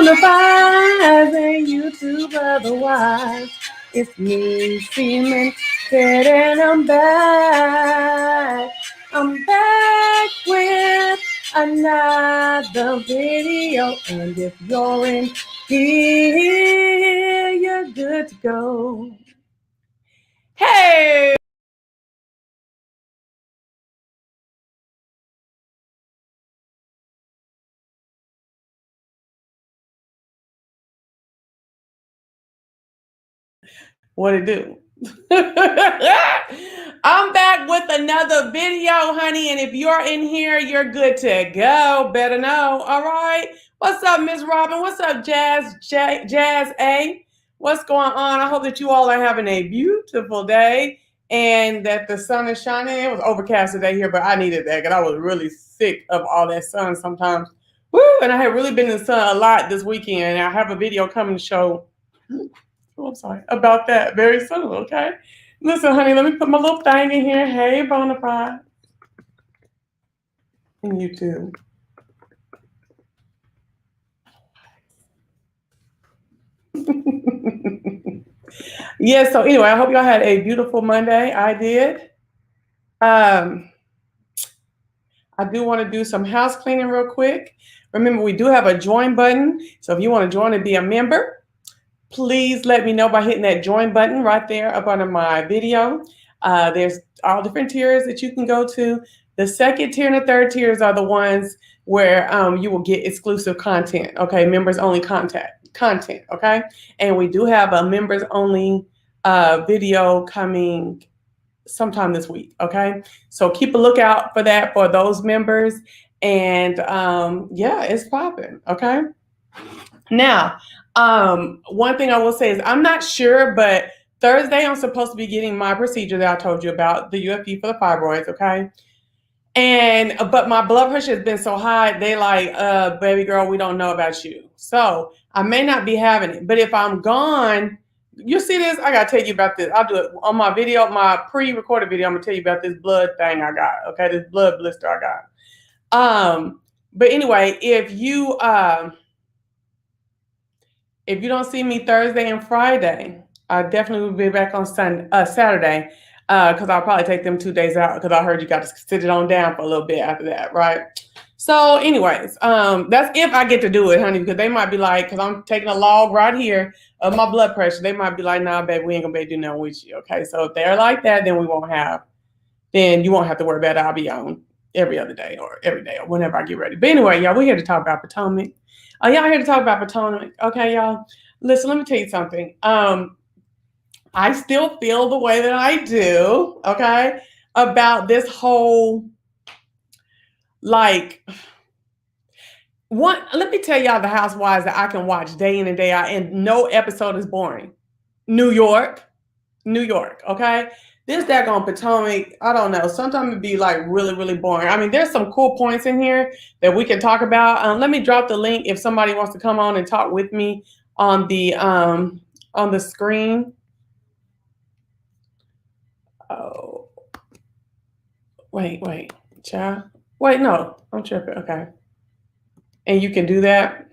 Bonafide and YouTube otherwise. It's me, Cmeantit, and I'm back. I'm back with another video, and if you're in here, you're good to go. Hey! What it do? I'm back with another video, honey, and if you're in here, you're good to go. Better know. All right. What's up, Miss Robin? What's up, Jazz A? What's going on? I hope that you all are having a beautiful day and that the sun is shining. It was overcast today here, but I needed that because I was really sick of all that sun sometimes. Woo! And I have really been in the sun a lot this weekend. I have a video coming to show. Oh, I'm sorry about that very soon, okay? Listen, honey, let me put my little thing in here. Hey, Bonafide. And you too. Yeah, so anyway, I hope y'all had a beautiful Monday. I did. I do want to do some house cleaning real quick. Remember, we do have a join button. So if you want to join and be a member, please let me know by hitting that join button right there up under my video. There's all different tiers that you can go to. The second tier and the third tiers are the ones where you will get exclusive content. Okay, members only content. Okay, and we do have a members only video coming sometime this week. Okay, so keep a lookout for that for those members. And yeah, it's popping. Okay, now. One thing I will say is I'm not sure, but Thursday I'm supposed to be getting my procedure that I told you about, the UFP for the fibroids, okay? But my blood pressure has been so high, they like, baby girl, we don't know about you. So I may not be having it, but if I'm gone, you see this? I gotta tell you about this. I'll do it on my video, my pre-recorded video. I'm gonna tell you about this blood thing I got, okay? This blood blister I got. But anyway, if you don't see me Thursday and Friday, I definitely will be back on Saturday because I'll probably take them 2 days out because I heard you got to sit it on down for a little bit after that, right? So anyways, that's if I get to do it, honey, because they might be like, because I'm taking a log right here of my blood pressure, they might be like, nah, babe, we ain't going to be able to do nothing with you, okay? So if they're like that, then you won't have to worry about it. I'll be on every other day or every day or whenever I get ready. But anyway, y'all, we're here to talk about Potomac. Y'all here to talk about Potomac, okay, y'all? Listen, let me tell you something. I still feel the way that I do, okay, about this whole, like, let me tell y'all the Housewives that I can watch day in and day out, and no episode is boring. New York, okay? This daggone Potomac, I don't know. Sometimes it'd be like really, really boring. I mean, there's some cool points in here that we can talk about. Let me drop the link if somebody wants to come on and talk with me on the screen. Oh, wait, child. Wait, no, I'm tripping. Okay, and you can do that.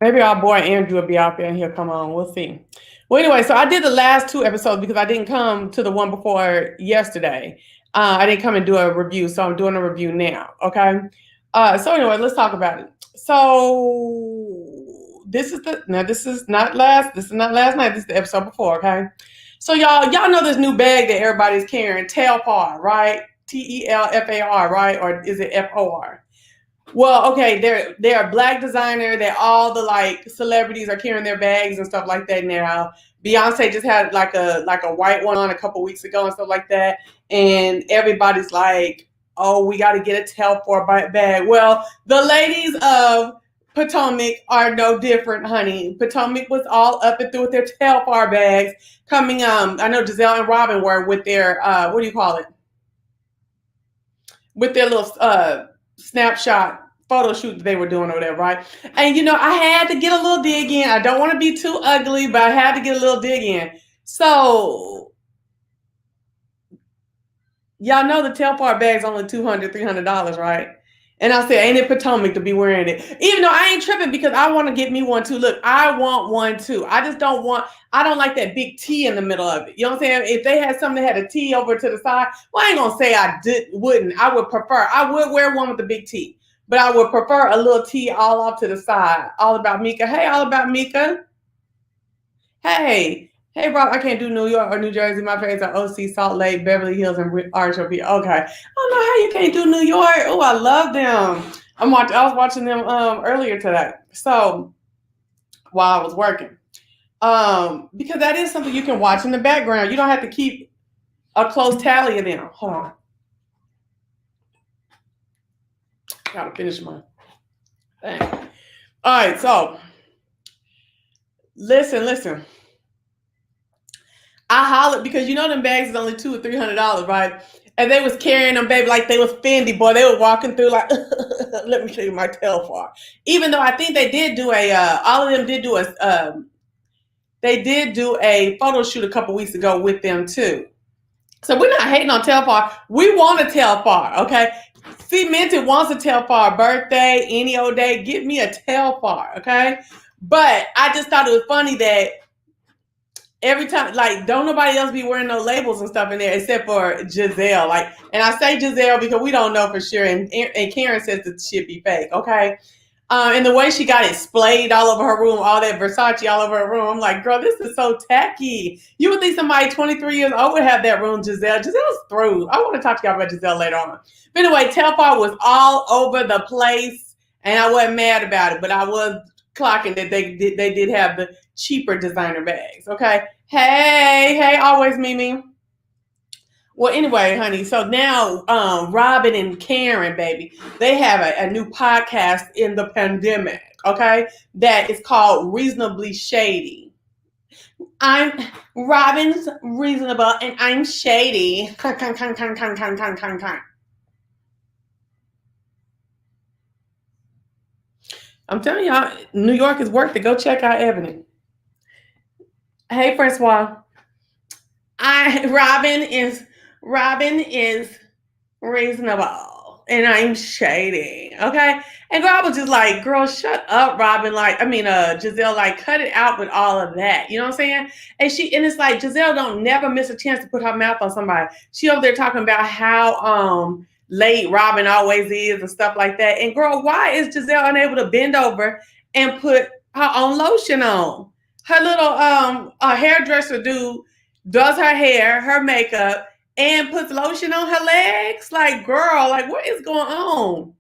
Maybe our boy Andrew will be out there and he'll come on. We'll see. Well, anyway, so I did the last 2 episodes because I didn't come to the one before yesterday. I didn't come and do a review, so I'm doing a review now. Okay. So anyway, let's talk about it. So this is not last night. This is the episode before. Okay. So y'all know this new bag that everybody's carrying, Telfar, right? Telfar, right? Or is it FOR? Well, okay, they're a black designer that all the like celebrities are carrying their bags and stuff like that now. Beyonce just had like a white one on a couple weeks ago and stuff like that. And everybody's like, oh, we got to get a Telfar bag. Well, the ladies of Potomac are no different, honey. Potomac was all up and through with their Telfar bags coming. I know Giselle and Robin were with their what do you call it? With their little snapshot photo shoot that they were doing or whatever, right? And I had to get a little dig in. I don't want to be too ugly, but I had to get a little dig in. So Y'all know the Telfar bag's only $200, $300, right? And I said, ain't it Potomac to be wearing it? Even though I ain't tripping because I want to get me one too. Look, I want one too. I don't like that big T in the middle of it. You know what I'm saying? If they had something that had a T over to the side, well, I ain't gonna say wouldn't. I would prefer, I would wear one with the big T, but I would prefer a little T all off to the side. All about Mika. Hey, all about Mika. Hey, Rob, I can't do New York or New Jersey. My favorites are OC, Salt Lake, Beverly Hills, and Archer. Okay. I don't know how you can't do New York. Oh, I love them. I was watching them earlier today. So while I was working. Because that is something you can watch in the background. You don't have to keep a close tally of them. Hold on. Gotta finish my thing. All right, so listen. I hollered because you know them bags is only $200 or $300, right? And they was carrying them, baby, like they was Fendi, boy. They were walking through like, let me show you my Telfar. Even though I think they did do all of them did do they did do a photo shoot a couple weeks ago with them too. So we're not hating on Telfar. We want a Telfar, okay? Cmeantit wants a Telfar birthday, any old day. Get me a Telfar, okay? But I just thought it was funny that every time, like, don't nobody else be wearing no labels and stuff in there except for Giselle. Like, and I say Giselle because we don't know for sure. And Karen says the shit be fake, okay? And the way she got it splayed all over her room, all that Versace all over her room, I'm like, girl, this is so tacky. You would think somebody 23 years old would have that room, Giselle. Giselle's through. I want to talk to y'all about Giselle later on. But anyway, Telfar was all over the place, and I wasn't mad about it, but I was clocking that they did have the cheaper designer bags, okay? Hey, always Mimi. Well, anyway, honey, so now Robin and Karen, baby, they have a new podcast in the pandemic, okay? That is called Reasonably Shady. I'm Robin's reasonable and I'm shady. I'm telling y'all, New York is worth it. Go check out Ebony. Hey, Francois. Robin is reasonable and I'm shady, okay? And girl, I was just like, girl, shut up, Robin. Giselle, like, cut it out with all of that. You know what I'm saying? And it's like Giselle don't never miss a chance to put her mouth on somebody. She over there talking about how late Robin always is and stuff like that. And girl, why is Giselle unable to bend over and put her own lotion on? Her little hairdresser dude does her hair, her makeup, and puts lotion on her legs. Like, girl, like, what is going on?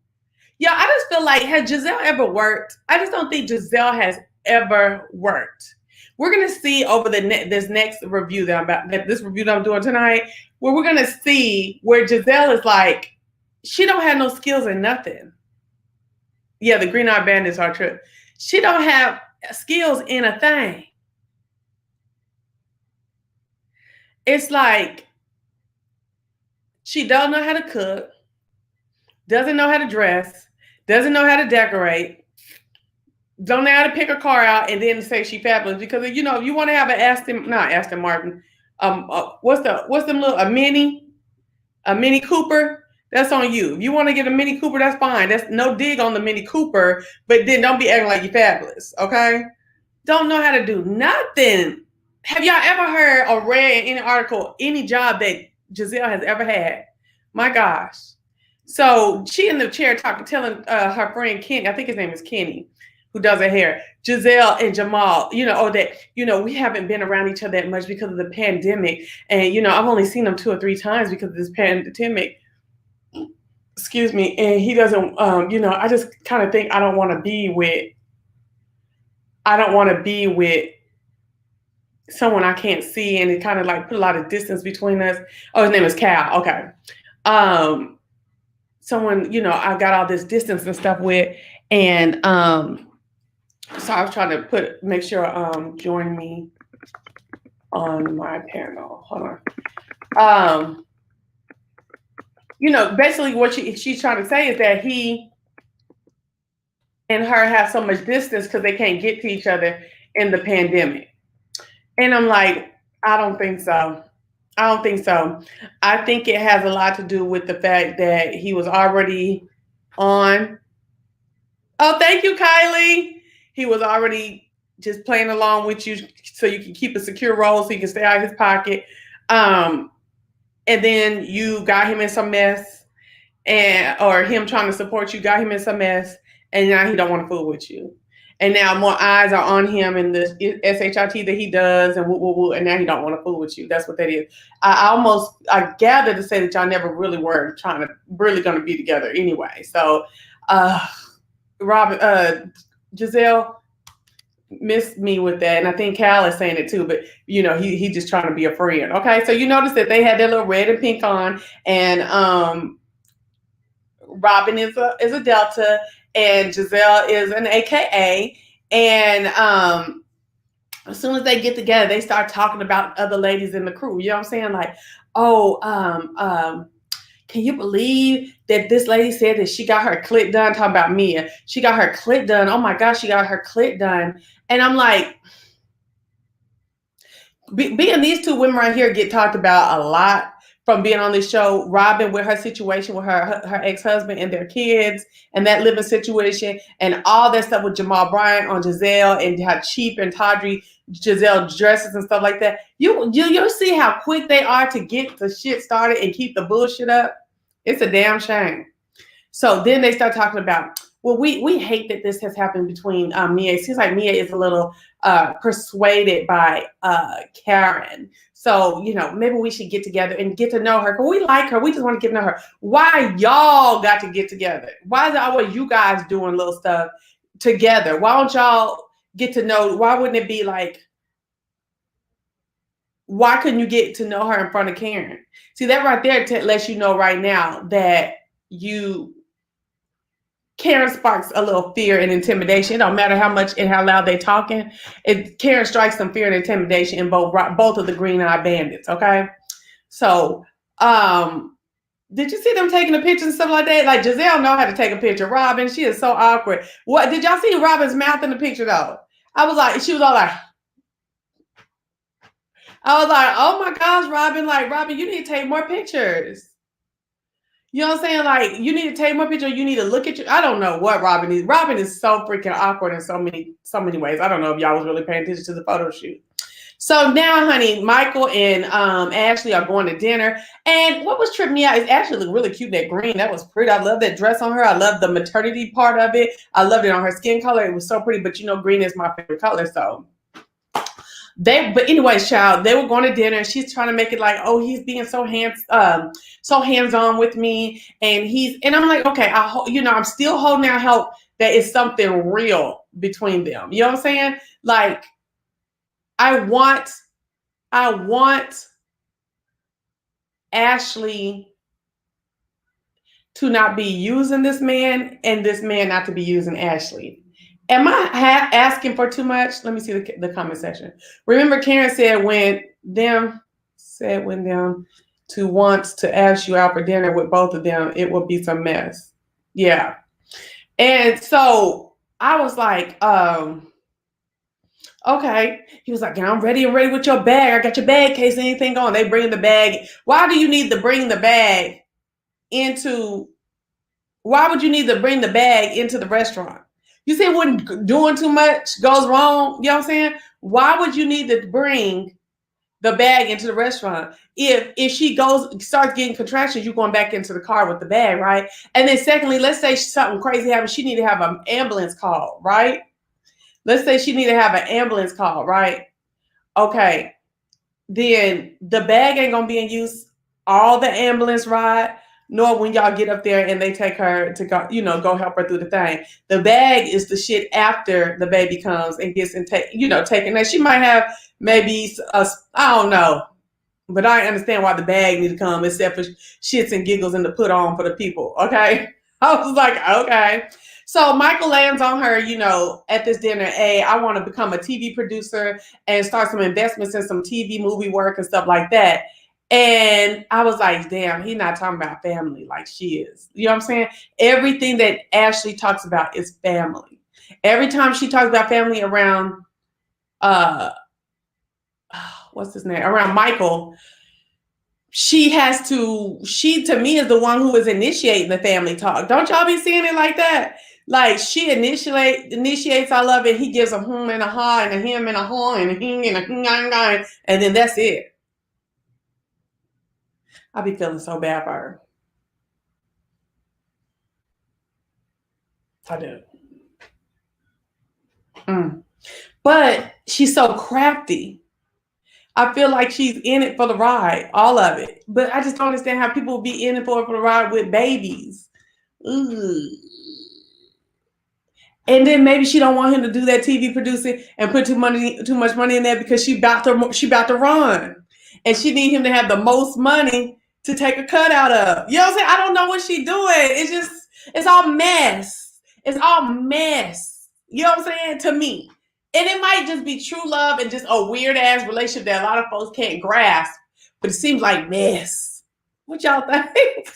Yeah, I just feel like, has Giselle ever worked? I just don't think Giselle has ever worked. We're gonna see over this next review this review that I'm doing tonight, where we're gonna see where Giselle is like, she don't have no skills in nothing. Yeah, the Green Eyed Bandits are true. She don't have skills in a thing. It's like she don't know how to cook, doesn't know how to dress, doesn't know how to decorate, don't know how to pick a car out and then say she fabulous. Because if you want to have an Aston Martin, a Mini Cooper, that's on you. If you want to get a Mini Cooper, that's fine. That's no dig on the Mini Cooper, but then don't be acting like you're fabulous, okay? Don't know how to do nothing. Have y'all ever heard or read in any article, any job that Giselle has ever had? My gosh. So she in the chair telling her friend Kenny, I think his name is Kenny, who does her hair, Giselle and Jamal, we haven't been around each other that much because of the pandemic. And, I've only seen them 2 or 3 times because of this pandemic. Excuse me. And he doesn't, I just kind of think I don't want to be with someone I can't see, and it kind of like put a lot of distance between us. Oh, his name is Cal. Okay. Someone, I got all this distance and stuff with, and so I was trying to make sure join me on my panel. Hold on. Basically what she's trying to say is that he and her have so much distance because they can't get to each other in the pandemic. And I'm like, I don't think so. I don't think so. I think it has a lot to do with the fact that he was already on. Oh, thank you, Kylie. He was already just playing along with you so you can keep a secure role so you can stay out of his pocket. Um, and then you got him in some mess, and or him trying to support you got him in some mess, and now he don't want to fool with you. And now more eyes are on him and the shit that he does, and woo, woo, woo, and now he don't want to fool with you. That's what that is. I gather to say that y'all never really were trying to really going to be together anyway. So, Robin, Giselle missed me with that, and I think Cal is saying it too. But he just trying to be a friend. Okay, so you notice that they had their little red and pink on, and Robin is a Delta, and Giselle is an AKA. And as soon as they get together, they start talking about other ladies in the crew. You know what I'm saying? Like, oh, can you believe that this lady said that she got her clit done? Talking about Mia. She got her clit done. Oh my gosh, she got her clit done. And I'm like, being these two women right here get talked about a lot from being on this show. Robin with her situation with her ex-husband and their kids and that living situation and all that stuff with Jamal Bryant on Giselle and how cheap and tawdry Giselle dresses and stuff like that. You'll see how quick they are to get the shit started and keep the bullshit up. It's a damn shame. So then they start talking about, well, we hate that this has happened between Mia. It seems like Mia is a little persuaded by Karen. So, maybe we should get together and get to know her. Because we like her. We just want to get to know her. Why y'all got to get together? Why is it always you guys doing little stuff together? Why don't y'all get to know? Why wouldn't it be like, why couldn't you get to know her in front of Karen? See, that right there lets you know right now that Karen sparks a little fear and intimidation. It don't matter how much and how loud they talking. Karen strikes some fear and intimidation in both of the green-eyed bandits. Okay, so did you see them taking the pictures and stuff like that? Like Giselle know how to take a picture. Robin, she is so awkward. What did y'all see Robin's mouth in the picture though? She was all like. I was like, oh my gosh, Robin, Robin, you need to take more pictures. You know what I'm saying? Like, you need to take more pictures. You need to look at you. I don't know what Robin is. Robin is so freaking awkward in so many ways. I don't know if y'all was really paying attention to the photo shoot. So now, honey, Michael and Ashley are going to dinner. And what was tripping me out is Ashley looked really cute in that green. That was pretty. I love that dress on her. I love the maternity part of it. I loved it on her skin color. It was so pretty. But green is my favorite color. So but anyways, child, they were going to dinner and she's trying to make it like, oh, he's being so hands-on with me. And I'm like, okay, I'm still holding out hope that it's something real between them. You know what I'm saying? Like, I want Ashley to not be using this man and this man not to be using Ashley. Am I asking for too much? Let me see the comment section. Remember, Karen said when them to wants to ask you out for dinner with both of them, it will be some mess. Yeah. And so I was like, okay. He was like, I'm ready with your bag. I got your bag in case anything going. They bring the bag. Why do you need to bring the bag why would you need to bring the bag into the restaurant? You see when doing too much goes wrong, you know what I'm saying? Why would you need to bring the bag into the restaurant? If she starts getting contractions, you're going back into the car with the bag, right? And then secondly, let's say something crazy happens. She need to have an ambulance call, right? Let's say she need to have an ambulance call, right? Okay. Then the bag ain't going to be in use all the ambulance ride, nor when y'all get up there and they take her to go, go help her through the thing. The bag is the shit after the baby comes and gets taken. Now she might have maybe I don't know, but I understand why the bag need to come except for shits and giggles and to put on for the people. Okay. I was like, okay. So Michael lands on her, at this dinner, hey, I want to become a TV producer and start some investments in some TV movie work and stuff like that. And I was like, damn, he's not talking about family like she is. You know what I'm saying? Everything that Ashley talks about is family. Every time she talks about family around, what's his name? Around Michael, she to me is the one who is initiating the family talk. Don't y'all be seeing it like that? Like she initiates I love it. He gives a hum and a ha and a him and a haw and a hing and a hing and then that's it. I be feeling so bad for her. I do. But she's so crafty. I feel like she's in it for the ride, all of it. But I just don't understand how people be in it for the ride with babies. Ooh. And then maybe she don't want him to do that TV producing and put too much money in there because she about to run, and she need him to have the most money to take a cut out of. You know what I'm saying? I don't know what she doing. It's all mess. It's all mess. You know what I'm saying? To me. And it might just be true love and just a weird ass relationship that a lot of folks can't grasp, but it seems like mess. What y'all think?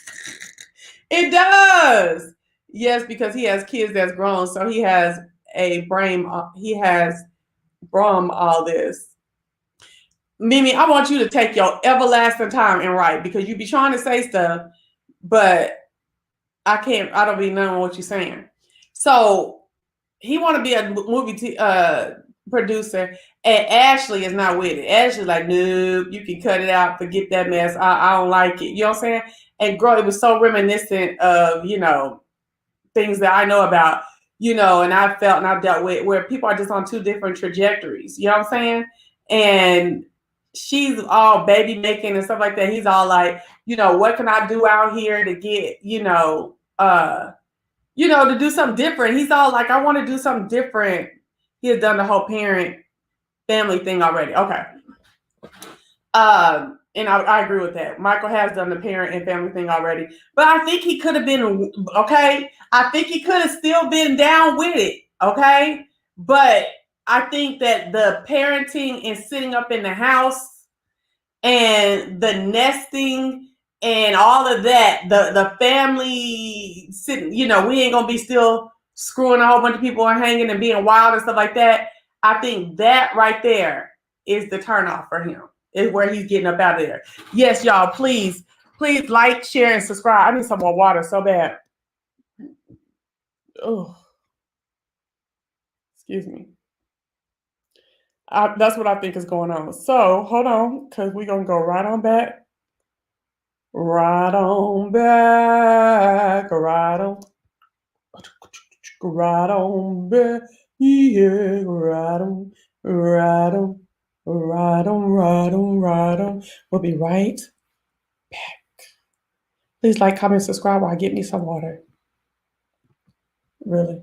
It does. Yes, because he has kids that's grown, so he has a brain. He has brum all this. Mimi, I want you to take your everlasting time and write because you be trying to say stuff, but I can't. I don't be knowing what you're saying. So he want to be a movie producer, and Ashley is not with it. Ashley's like, nope, you can cut it out, forget that mess. I don't like it. You know what I'm saying? And girl, it was so reminiscent of things that I know about, and I felt and I've dealt with where people are just on two different trajectories. You know what I'm saying? And she's all baby making and stuff like that. He's all like, what can I do out here to get, to do something different. He's all like, I want to do something different. He has done the whole parent family thing already. Okay. And I agree with that. Michael has done the parent and family thing already. But I think he could have been, okay? I think he could have still been down with it, okay? But I think that the parenting and sitting up in the house and the nesting and all of that, the family sitting, we ain't going to be still screwing a whole bunch of people and hanging and being wild and stuff like that. I think that right there is the turnoff for him. Is where he's getting up out of there. Yes, y'all, please like, share, and subscribe. I need some more water so bad. Oh, excuse me. That's what I think is going on. So hold on, because we're going to go right on back. Right on back. Right on back. Yeah, right on. We'll be right back. Please like, comment, subscribe while I get me some water. Really.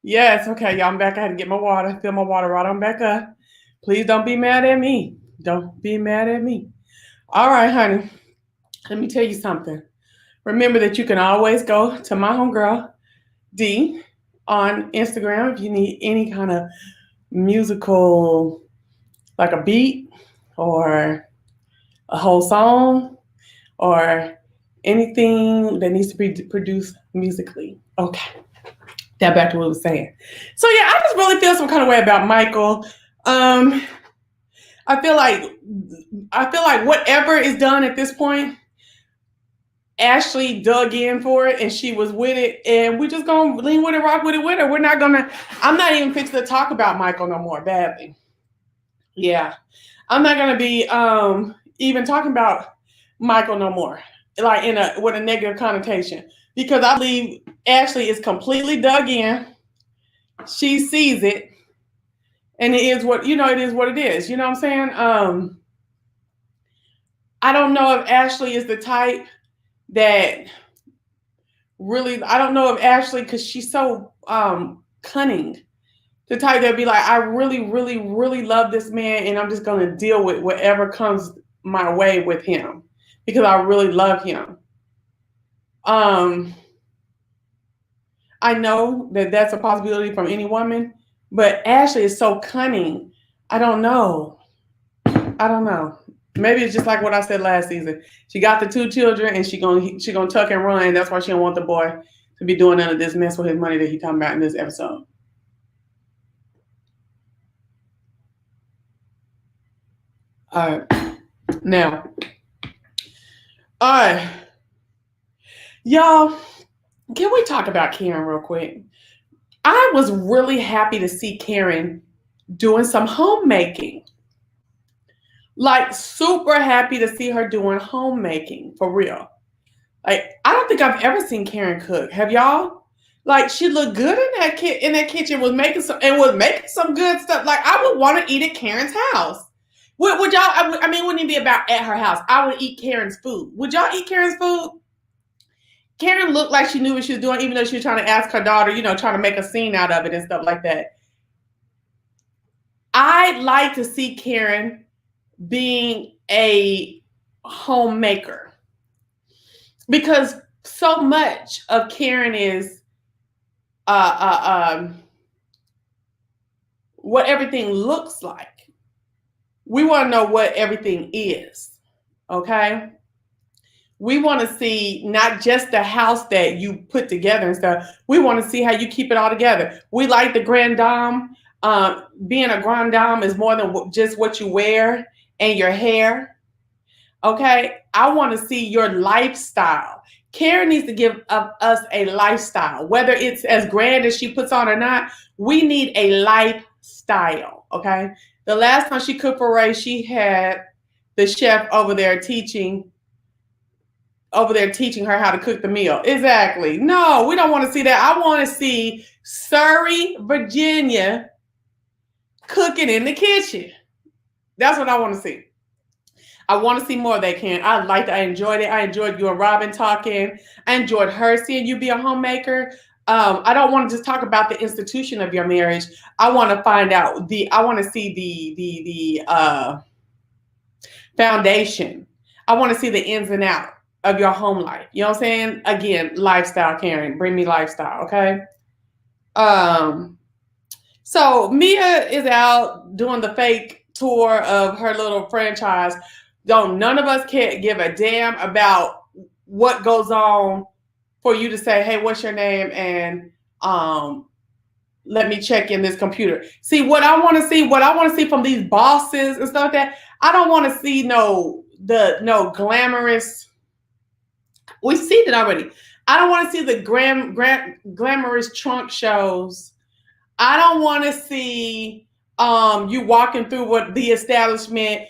Yes, okay, y'all, I'm back. I had to get my water, fill my water right on back up. Please don't be mad at me. Don't be mad at me. All right, honey. Let me tell you something. Remember that you can always go to my homegirl, D, on Instagram if you need any kind of musical, like a beat or a whole song or anything that needs to be produced musically. Okay. Now back to what I was saying. So yeah, I just really feel some kind of way about Michael. I feel like whatever is done at this point, Ashley dug in for it and she was with it, and we just gonna lean with it, rock with it with her. I'm not even fixing to talk about Michael no more badly. Yeah. I'm not gonna be even talking about Michael no more, like with a negative connotation. Because I believe Ashley is completely dug in. She sees it. And it is what it is what it is. You know what I'm saying? I don't know if Ashley is the type that really, I don't know if Ashley, because she's so cunning, the type that be like, I really, really, really love this man, and I'm just gonna deal with whatever comes my way with him because I really love him. I know that that's a possibility from any woman, but Ashley is so cunning. I don't know. Maybe it's just like what I said last season. She got the 2 children and she gonna tuck and run. That's why she don't want the boy to be doing none of this mess with his money that he talking about in this episode. All right. Now, all right. Y'all, can we talk about Karen real quick? I was really happy to see Karen doing some homemaking. Like, super happy to see her doing homemaking, for real. Like, I don't think I've ever seen Karen cook. Have y'all? Like, she looked good in that kitchen, was making some good stuff. Like, I would want to eat at Karen's house. Would y'all? I mean, wouldn't it be about at her house? I would eat Karen's food. Would y'all eat Karen's food? Karen looked like she knew what she was doing, even though she was trying to ask her daughter, trying to make a scene out of it and stuff like that. I'd like to see Karen being a homemaker, because so much of Karen is what everything looks like. We want to know what everything is, okay? We want to see not just the house that you put together and stuff. We want to see how you keep it all together. We like the grand dame. Being a grand dame is more than just what you wear and your hair, okay? I want to see your lifestyle. Karen needs to give us a lifestyle, whether it's as grand as she puts on or not. We need a lifestyle, okay? The last time she cooked for Ray, she had the chef over there teaching her how to cook the meal. Exactly. No, we don't want to see that. I want to see Surrey, Virginia cooking in the kitchen. That's what I want to see. I want to see more of that, Karen. I enjoyed it. I enjoyed you and Robin talking. I enjoyed her seeing you be a homemaker. I don't want to just talk about the institution of your marriage. I want to find out I want to see the foundation. I want to see the ins and outs of your home life. You know what I'm saying? Again, lifestyle, Karen. Bring me lifestyle, okay? So Mia is out doing the fake tour of her little franchise. None of us can give a damn about what goes on for you to say, hey, what's your name? And let me check in this computer. See, what I want to see from these bosses and stuff like that, I don't want to see no glamorous. We've seen it already. I don't want to see the glamorous trunk shows. I don't want to see you walking through what the establishment,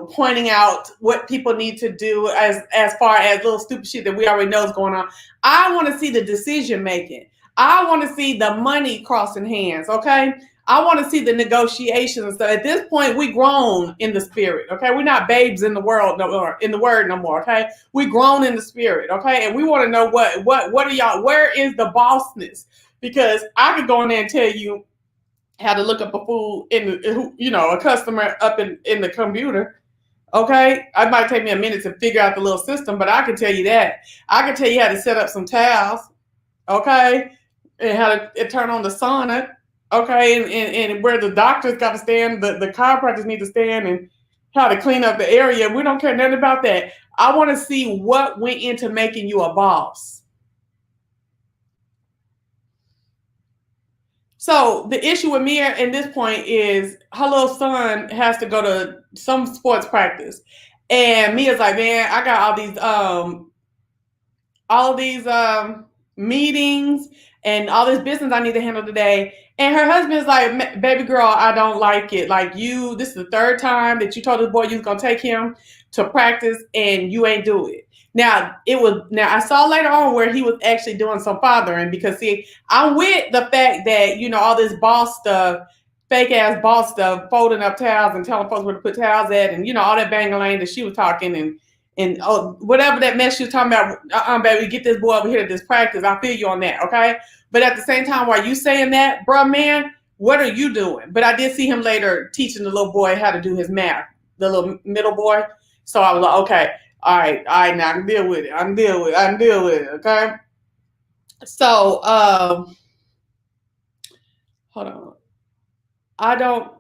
pointing out what people need to do as far as little stupid shit that we already know is going on. I want to see the decision making. I want to see the money crossing hands, okay? I want to see the negotiations and stuff. At this point, we grown in the spirit, okay? We're not babes in the world no more, in the word no more, okay? We grown in the spirit, okay? And we want to know what are y'all, where is the bossness? Because I could go in there and tell you had to look up a food in the, a customer up in the computer. Okay, it might take me a minute to figure out the little system, but I can tell you that. I can tell you how to set up some towels, okay, and how to turn on the sauna, okay, and where the doctors got to stand, the chiropractors need to stand, and how to clean up the area. We don't care nothing about that. I want to see what went into making you a boss. So the issue with Mia at this point is her little son has to go to some sports practice, and Mia's like, man, I got all these meetings and all this business I need to handle today. And her husband's like, baby girl, I don't like it. Like this is the third time that you told this boy you was gonna take him to practice and you ain't do it. Now I saw later on where he was actually doing some fathering, because see, I'm with the fact that, all this boss stuff, fake ass boss stuff, folding up towels and telling folks where to put towels at, and all that bang-a-lang that she was talking and whatever that mess she was talking about, baby, get this boy over here to this practice. I feel you on that, okay? But at the same time, while you saying that, bruh, man, what are you doing? But I did see him later teaching the little boy how to do his math, the little middle boy. So I was like, okay, all right, now I can deal with it. I can deal with it, okay? So, hold on. I don't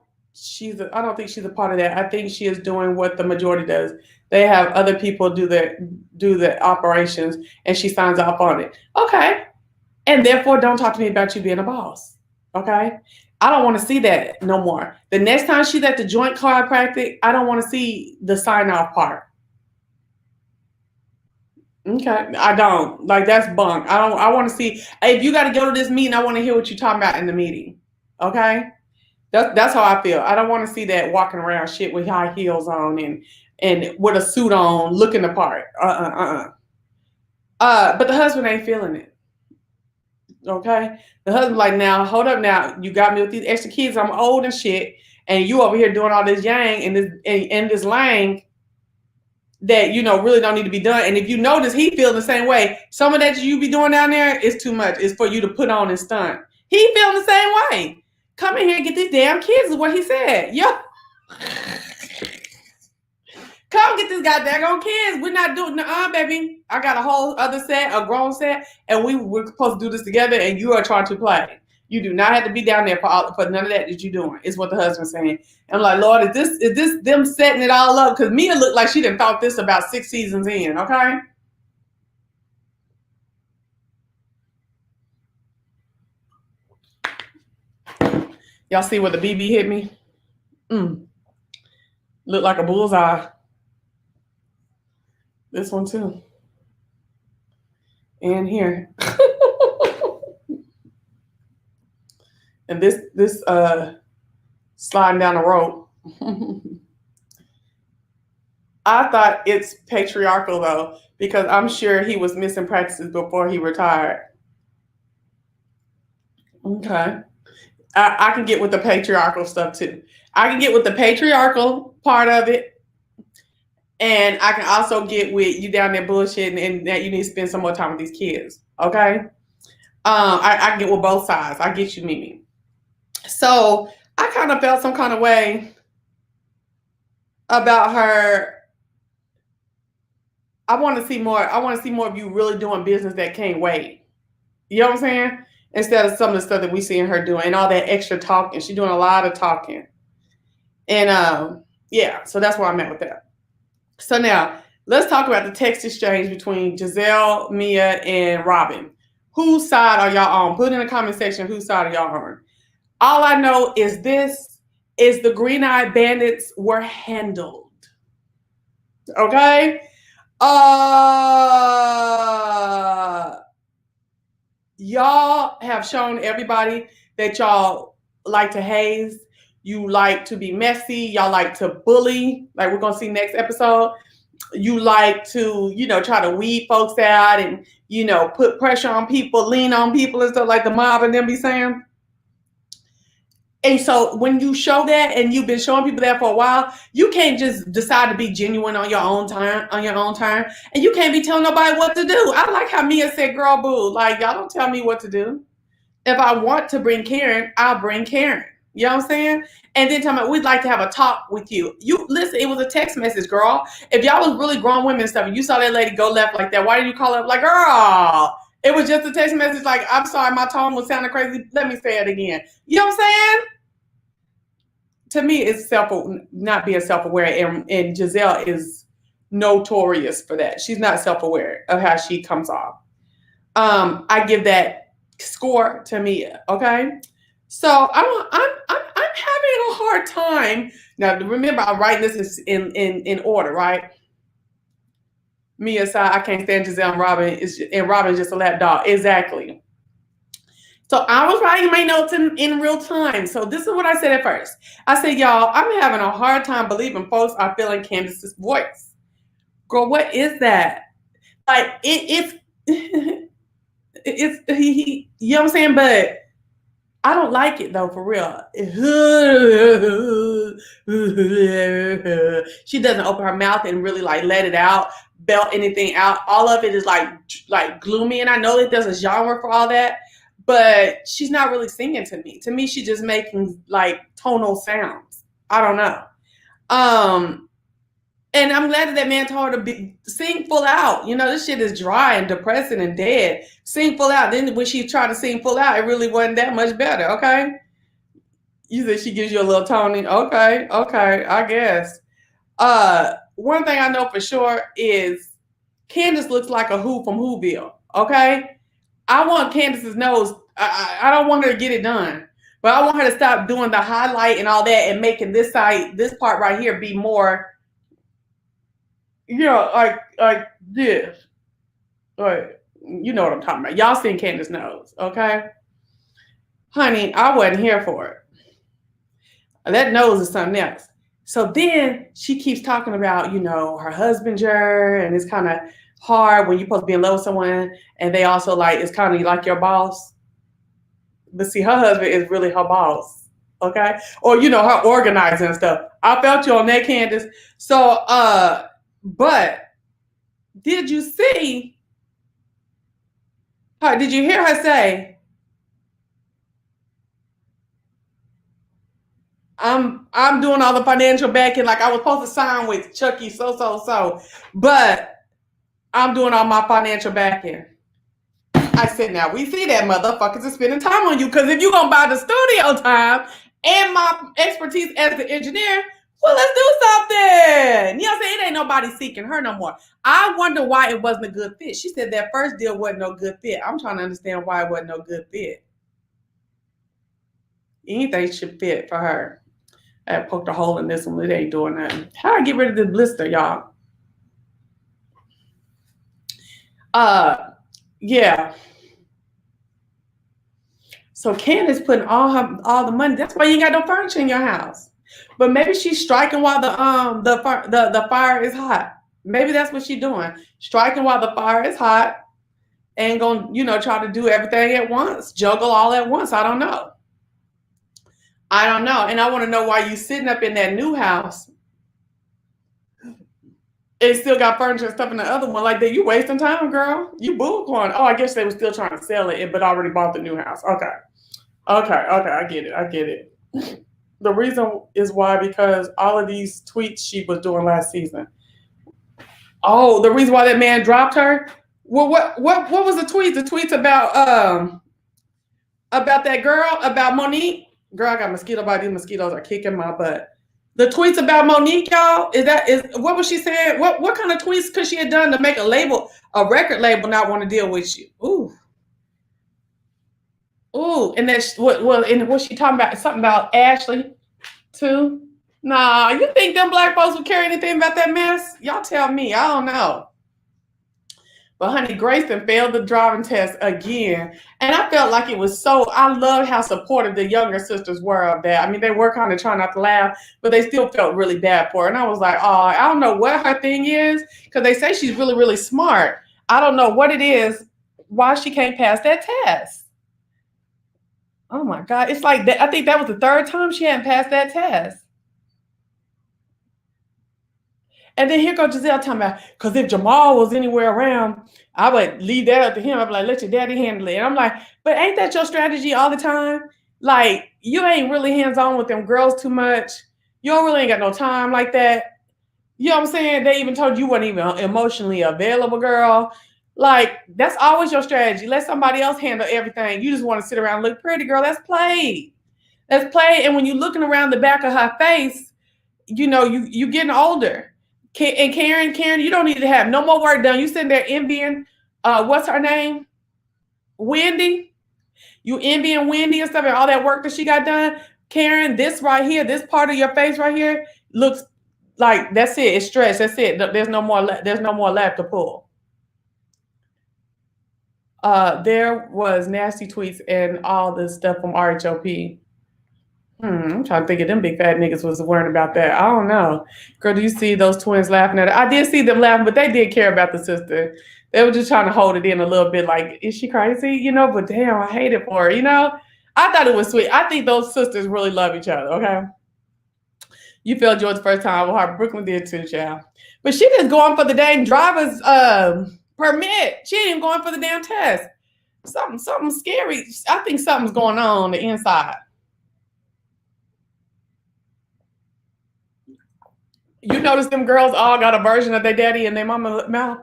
think she's a part of that. I think she is doing what the majority does. They have other people do the operations, and she signs off on it. Okay. And therefore, don't talk to me about you being a boss. Okay. I don't want to see that no more. The next time she's at the joint chiropractic, I don't want to see the sign off part. Okay. I don't. Like, that's bunk. I want to see, if you got to go to this meeting, I want to hear what you're talking about in the meeting. Okay. That's how I feel. I don't want to see that walking around shit with high heels on and with a suit on, looking the part. But the husband ain't feeling it. Okay, the husband like, now hold up, now you got me with these extra kids. I'm old and shit, and you over here doing all this yang and this lang that really don't need to be done. And if you notice, he feels the same way. Some of that you be doing down there is too much. It's for you to put on and stunt. He feeling the same way. Come in here and get these damn kids is what he said. Yo. Come get this goddamn kids. We're not doing baby. I got a whole other set, a grown set, and we're supposed to do this together, and you are trying to play. You do not have to be down there for none of that you're doing, is what the husband's saying. I'm like, Lord, is this them setting it all up? Because Mia looked like she didn't thought this about 6 seasons in, okay? Y'all see where the BB hit me? Looked like a bullseye. This one too. And here. And this sliding down the rope. I thought it's patriarchal though, because I'm sure he was missing practices before he retired. Okay. I can get with the patriarchal stuff too. I can get with the patriarchal part of it. And I can also get with you down there bullshitting and that you need to spend some more time with these kids. Okay. I get with both sides. I get you, Mimi. So I kind of felt some kind of way about her. I want to see more. I want to see more of you really doing business that can't wait. You know what I'm saying? Instead of some of the stuff that we seeing her doing and all that extra talking. She's doing a lot of talking. And yeah, so that's where I'm at with that. So now let's talk about the text exchange between Giselle, Mia, and Robin. Whose side are y'all on? Put in the comment section whose side are y'all on. All I know is this is the green-eyed bandits were handled. Okay? Y'all have shown everybody that y'all like to haze. You like to be messy. Y'all like to bully, like we're going to see next episode. You like to, try to weed folks out and, put pressure on people, lean on people and stuff like the mob and them be saying. And so when you show that and you've been showing people that for a while, you can't just decide to be genuine on your own time, and you can't be telling nobody what to do. I like how Mia said, girl, boo, like, y'all don't tell me what to do. If I want to bring Karen, I'll bring Karen. You know what I'm saying? And then talking about, we'd like to have a talk with you. You listen, it was a text message, girl. If y'all was really grown women and stuff, and you saw that lady go left like that, why did you call her up like, girl? It was just a text message like, I'm sorry, my tone was sounding crazy. Let me say it again. You know what I'm saying? To me, it's not being self-aware, and Giselle is notorious for that. She's not self-aware of how she comes off. I give that score to Mia. Okay, so I'm having a hard time now. Remember, I'm writing this in order, right? Mia said, I can't stand Giselle and Robin. And Robin's just a lap dog. Exactly. So I was writing my notes in real time. So this is what I said at first. I said, y'all, I'm having a hard time believing folks are feeling Candiace's voice. Girl, what is that? Like, it's he, you know what I'm saying? But I don't like it though, for real. She doesn't open her mouth and really like let it out, belt anything out. All of it is like gloomy, and I know that there's a genre for all that, but she's not really singing to me. To me, she's just making like tonal sounds. I don't know. And I'm glad that man told her to sing full out. You know, this shit is dry and depressing and dead. Sing full out. Then when she tried to sing full out, it really wasn't that much better, okay? You said she gives you a little toning. Okay, I guess. One thing I know for sure is Candiace looks like a Who from Whoville, okay? I want Candiace's nose. I don't want her to get it done. But I want her to stop doing the highlight and all that and making this part right here be more... Yeah, like this. Like, you know what I'm talking about. Y'all seen Candiace's nose, okay? Honey, I wasn't here for it. That nose is something else. So then she keeps talking about, you know, her husbander, and it's kind of hard when you're supposed to be in love with someone, and they also like, it's kind of like your boss. But see, her husband is really her boss, okay? Or, you know, her organizer and stuff. I felt you on that, Candiace. So, but did you see her? Did you hear her say, I'm doing all the financial backing, like I was supposed to sign with Chucky so, but I'm doing all my financial backing. I said, now we see that motherfuckers are spending time on you, because if you're gonna buy the studio time and my expertise as the engineer, well, let's do something. You know what I'm saying? It ain't nobody seeking her no more. I wonder why it wasn't a good fit. She said that first deal wasn't no good fit. I'm trying to understand why it wasn't no good fit. Anything should fit for her. I poked a hole in this one. It ain't doing nothing. How do I get rid of this blister, y'all? Yeah. So Candiace putting all the money. That's why you ain't got no furniture in your house. But maybe she's striking while the fire is hot. Maybe that's what she's doing. Striking while the fire is hot, and gonna, you know, try to do everything at once, juggle all at once. I don't know. And I want to know why you sitting up in that new house. It still got furniture and stuff in the other one. Like that, you wasting time, girl. You bullcorn. Oh, I guess they were still trying to sell it, but already bought the new house. Okay. I get it. The reason is why, because all of these tweets she was doing last season. Oh, the reason why that man dropped her? Well, what was the tweet? The tweets about that girl, about Monique. Girl, I got mosquito bite. These mosquitoes are kicking my butt. The tweets about Monique, y'all, is what was she saying? What kind of tweets could she have done to make a record label not want to deal with you? Ooh, and that's what she talking about? Something about Ashley too. Nah, you think them black folks would care anything about that mess? Y'all tell me. I don't know. But honey, Grayson failed the driving test again. And I felt like it was I loved how supportive the younger sisters were of that. I mean, they were kind of trying not to laugh, but they still felt really bad for her. And I was like, oh, I don't know what her thing is, because they say she's really, really smart. I don't know what it is, why she can't pass that test. Oh my God. It's like that. I think that was the third time she hadn't passed that test. And then here goes Giselle talking about, because if Jamal was anywhere around, I would leave that up to him. I'd be like, let your daddy handle it. And I'm like, but ain't that your strategy all the time? Like, you ain't really hands-on with them girls too much. You don't really ain't got no time like that. You know what I'm saying? They even told you wasn't even emotionally available, girl. Like, that's always your strategy. Let somebody else handle everything. You just want to sit around and look pretty, girl. Let's play. Let's play. And when you're looking around the back of her face, you know, you getting older. And Karen, you don't need to have no more work done. You sitting there envying, what's her name? Wendy. You envying Wendy and stuff and all that work that she got done. Karen, this right here, this part of your face right here looks like that's it. It's stretched. That's it. There's no more. There's no more left to pull. There was nasty tweets and all this stuff from RHOP. I'm trying to think of them big fat niggas was worrying about that. I don't know. Girl, do you see those twins laughing at her? I did see them laughing, but they did care about the sister. They were just trying to hold it in a little bit like, is she crazy? You know, but damn, I hate it for her, you know? I thought it was sweet. I think those sisters really love each other, okay? You failed George's first time with her. Brooklyn did too, child. But she just going for the dang driver's permit. She ain't even going for the damn test. Something scary. I think something's going on the inside. You notice them girls all got a version of their daddy and their mama mouth?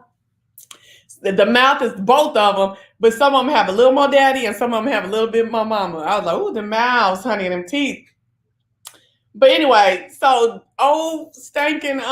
The mouth is both of them, but some of them have a little more daddy and some of them have a little bit more mama. I was like, ooh, the mouths, honey, and them teeth. But anyway, so old stinking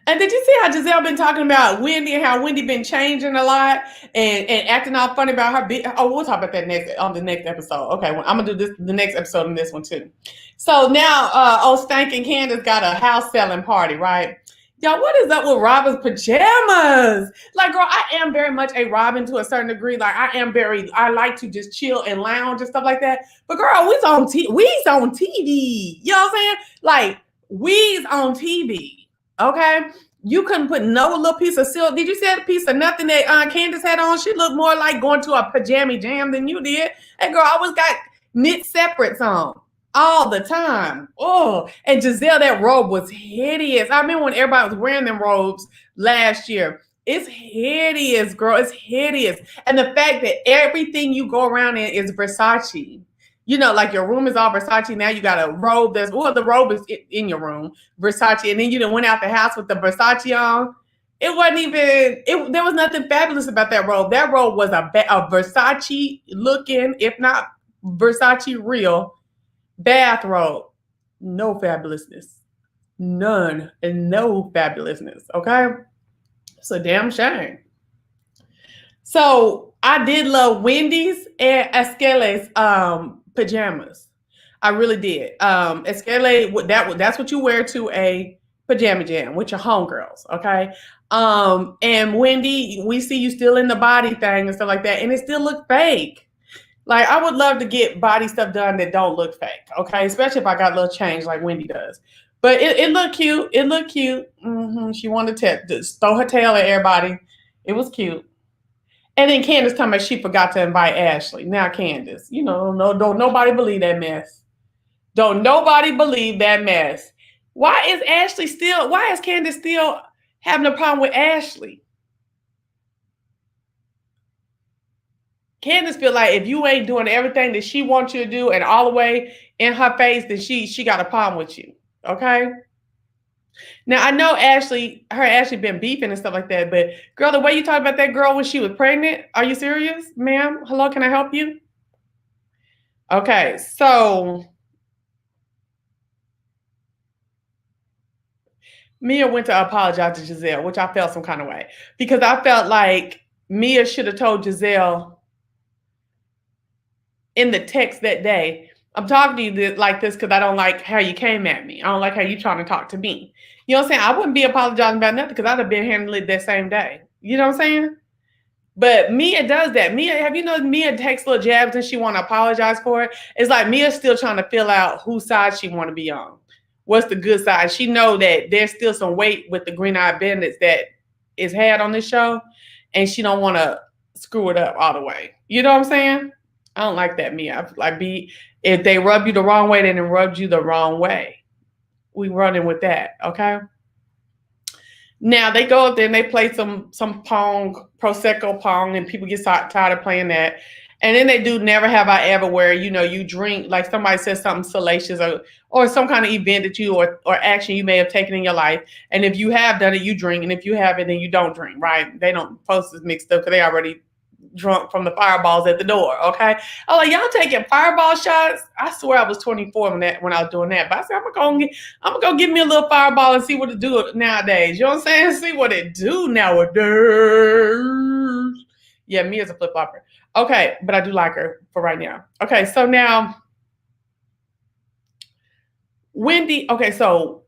and did you see how Giselle been talking about Wendy and how Wendy been changing a lot and acting all funny about her? We'll talk about that on the next episode. Okay, well, I'm gonna do the next episode in this one too. So now, old stinking Candiace got a house selling party, right? Y'all, what is up with Robin's pajamas? Like, girl, I am very much a Robin to a certain degree. Like, I like to just chill and lounge and stuff like that. But girl, we's on TV. You know what I'm saying? Like, we's on TV. Okay, you couldn't put no little piece of silk. Did you see that piece of nothing that Candiace had on? She looked more like going to a pajama jam than you did. And girl, I always got knit separates on all the time. Oh, and Giselle, that robe was hideous. I remember when everybody was wearing them robes last year. It's hideous, girl. It's hideous. And the fact that everything you go around in is Versace. You know, like your room is all Versace. Now you got a robe the robe is in your room, Versace. And then you done went out the house with the Versace on. It wasn't even, there was nothing fabulous about that robe. That robe was a Versace looking, if not Versace real, bathrobe. No fabulousness. None. And no fabulousness. Okay? It's a damn shame. So I did love Wendy's and Escale's pajamas. I really did. Escale, that's what you wear to a pajama jam with your homegirls, okay? And Wendy, we see you still in the body thing and stuff like that, and it still look fake. Like, I would love to get body stuff done that don't look fake, okay? Especially if I got a little change like Wendy does. But it looked cute. It looked cute. She wanted to throw her tail at everybody. It was cute. And then Candiace talking about she forgot to invite Ashley. Now, Candiace, you know, don't nobody believe that mess. Don't nobody believe that mess. Why is Candiace still having a problem with Ashley? Candiace feel like if you ain't doing everything that she wants you to do and all the way in her face, then she got a problem with you. Okay? Now, I know Ashley been beefing and stuff like that, but girl, the way you talk about that girl when she was pregnant, are you serious, ma'am? Hello, can I help you? Okay, so Mia went to apologize to Giselle, which I felt some kind of way because I felt like Mia should have told Giselle in the text that day, I'm talking to you like this because I don't like how you came at me. I don't like how you trying to talk to me. You know what I'm saying? I wouldn't be apologizing about nothing because I'd have been handling it that same day. You know what I'm saying? But Mia does that. Have you noticed Mia takes little jabs and she want to apologize for it? It's like Mia's still trying to fill out whose side she want to be on. What's the good side? She know that there's still some weight with the green-eyed bandits that is had on this show, and she don't want to screw it up all the way. You know what I'm saying? I don't like that, Mia. If they rub you the wrong way, then it rubbed you the wrong way. We running with that, okay? Now they go up there and they play some pong, Prosecco pong, and people get tired of playing that. And then they do never have I ever where, you drink, like somebody says something salacious or some kind of event that you or action you may have taken in your life. And if you have done it, you drink. And if you haven't, then you don't drink, right? They don't post this mixed up because they already drunk from the fireballs at the door. Okay. I'm like, y'all taking fireball shots? I swear I was 24 when I was doing that. But I said, I'm gonna go give me a little fireball and see what it do nowadays. You know what I'm saying? See what it do nowadays. Yeah, me as a flip flopper. Okay, but I do like her for right now. Okay, so now Wendy. Okay, so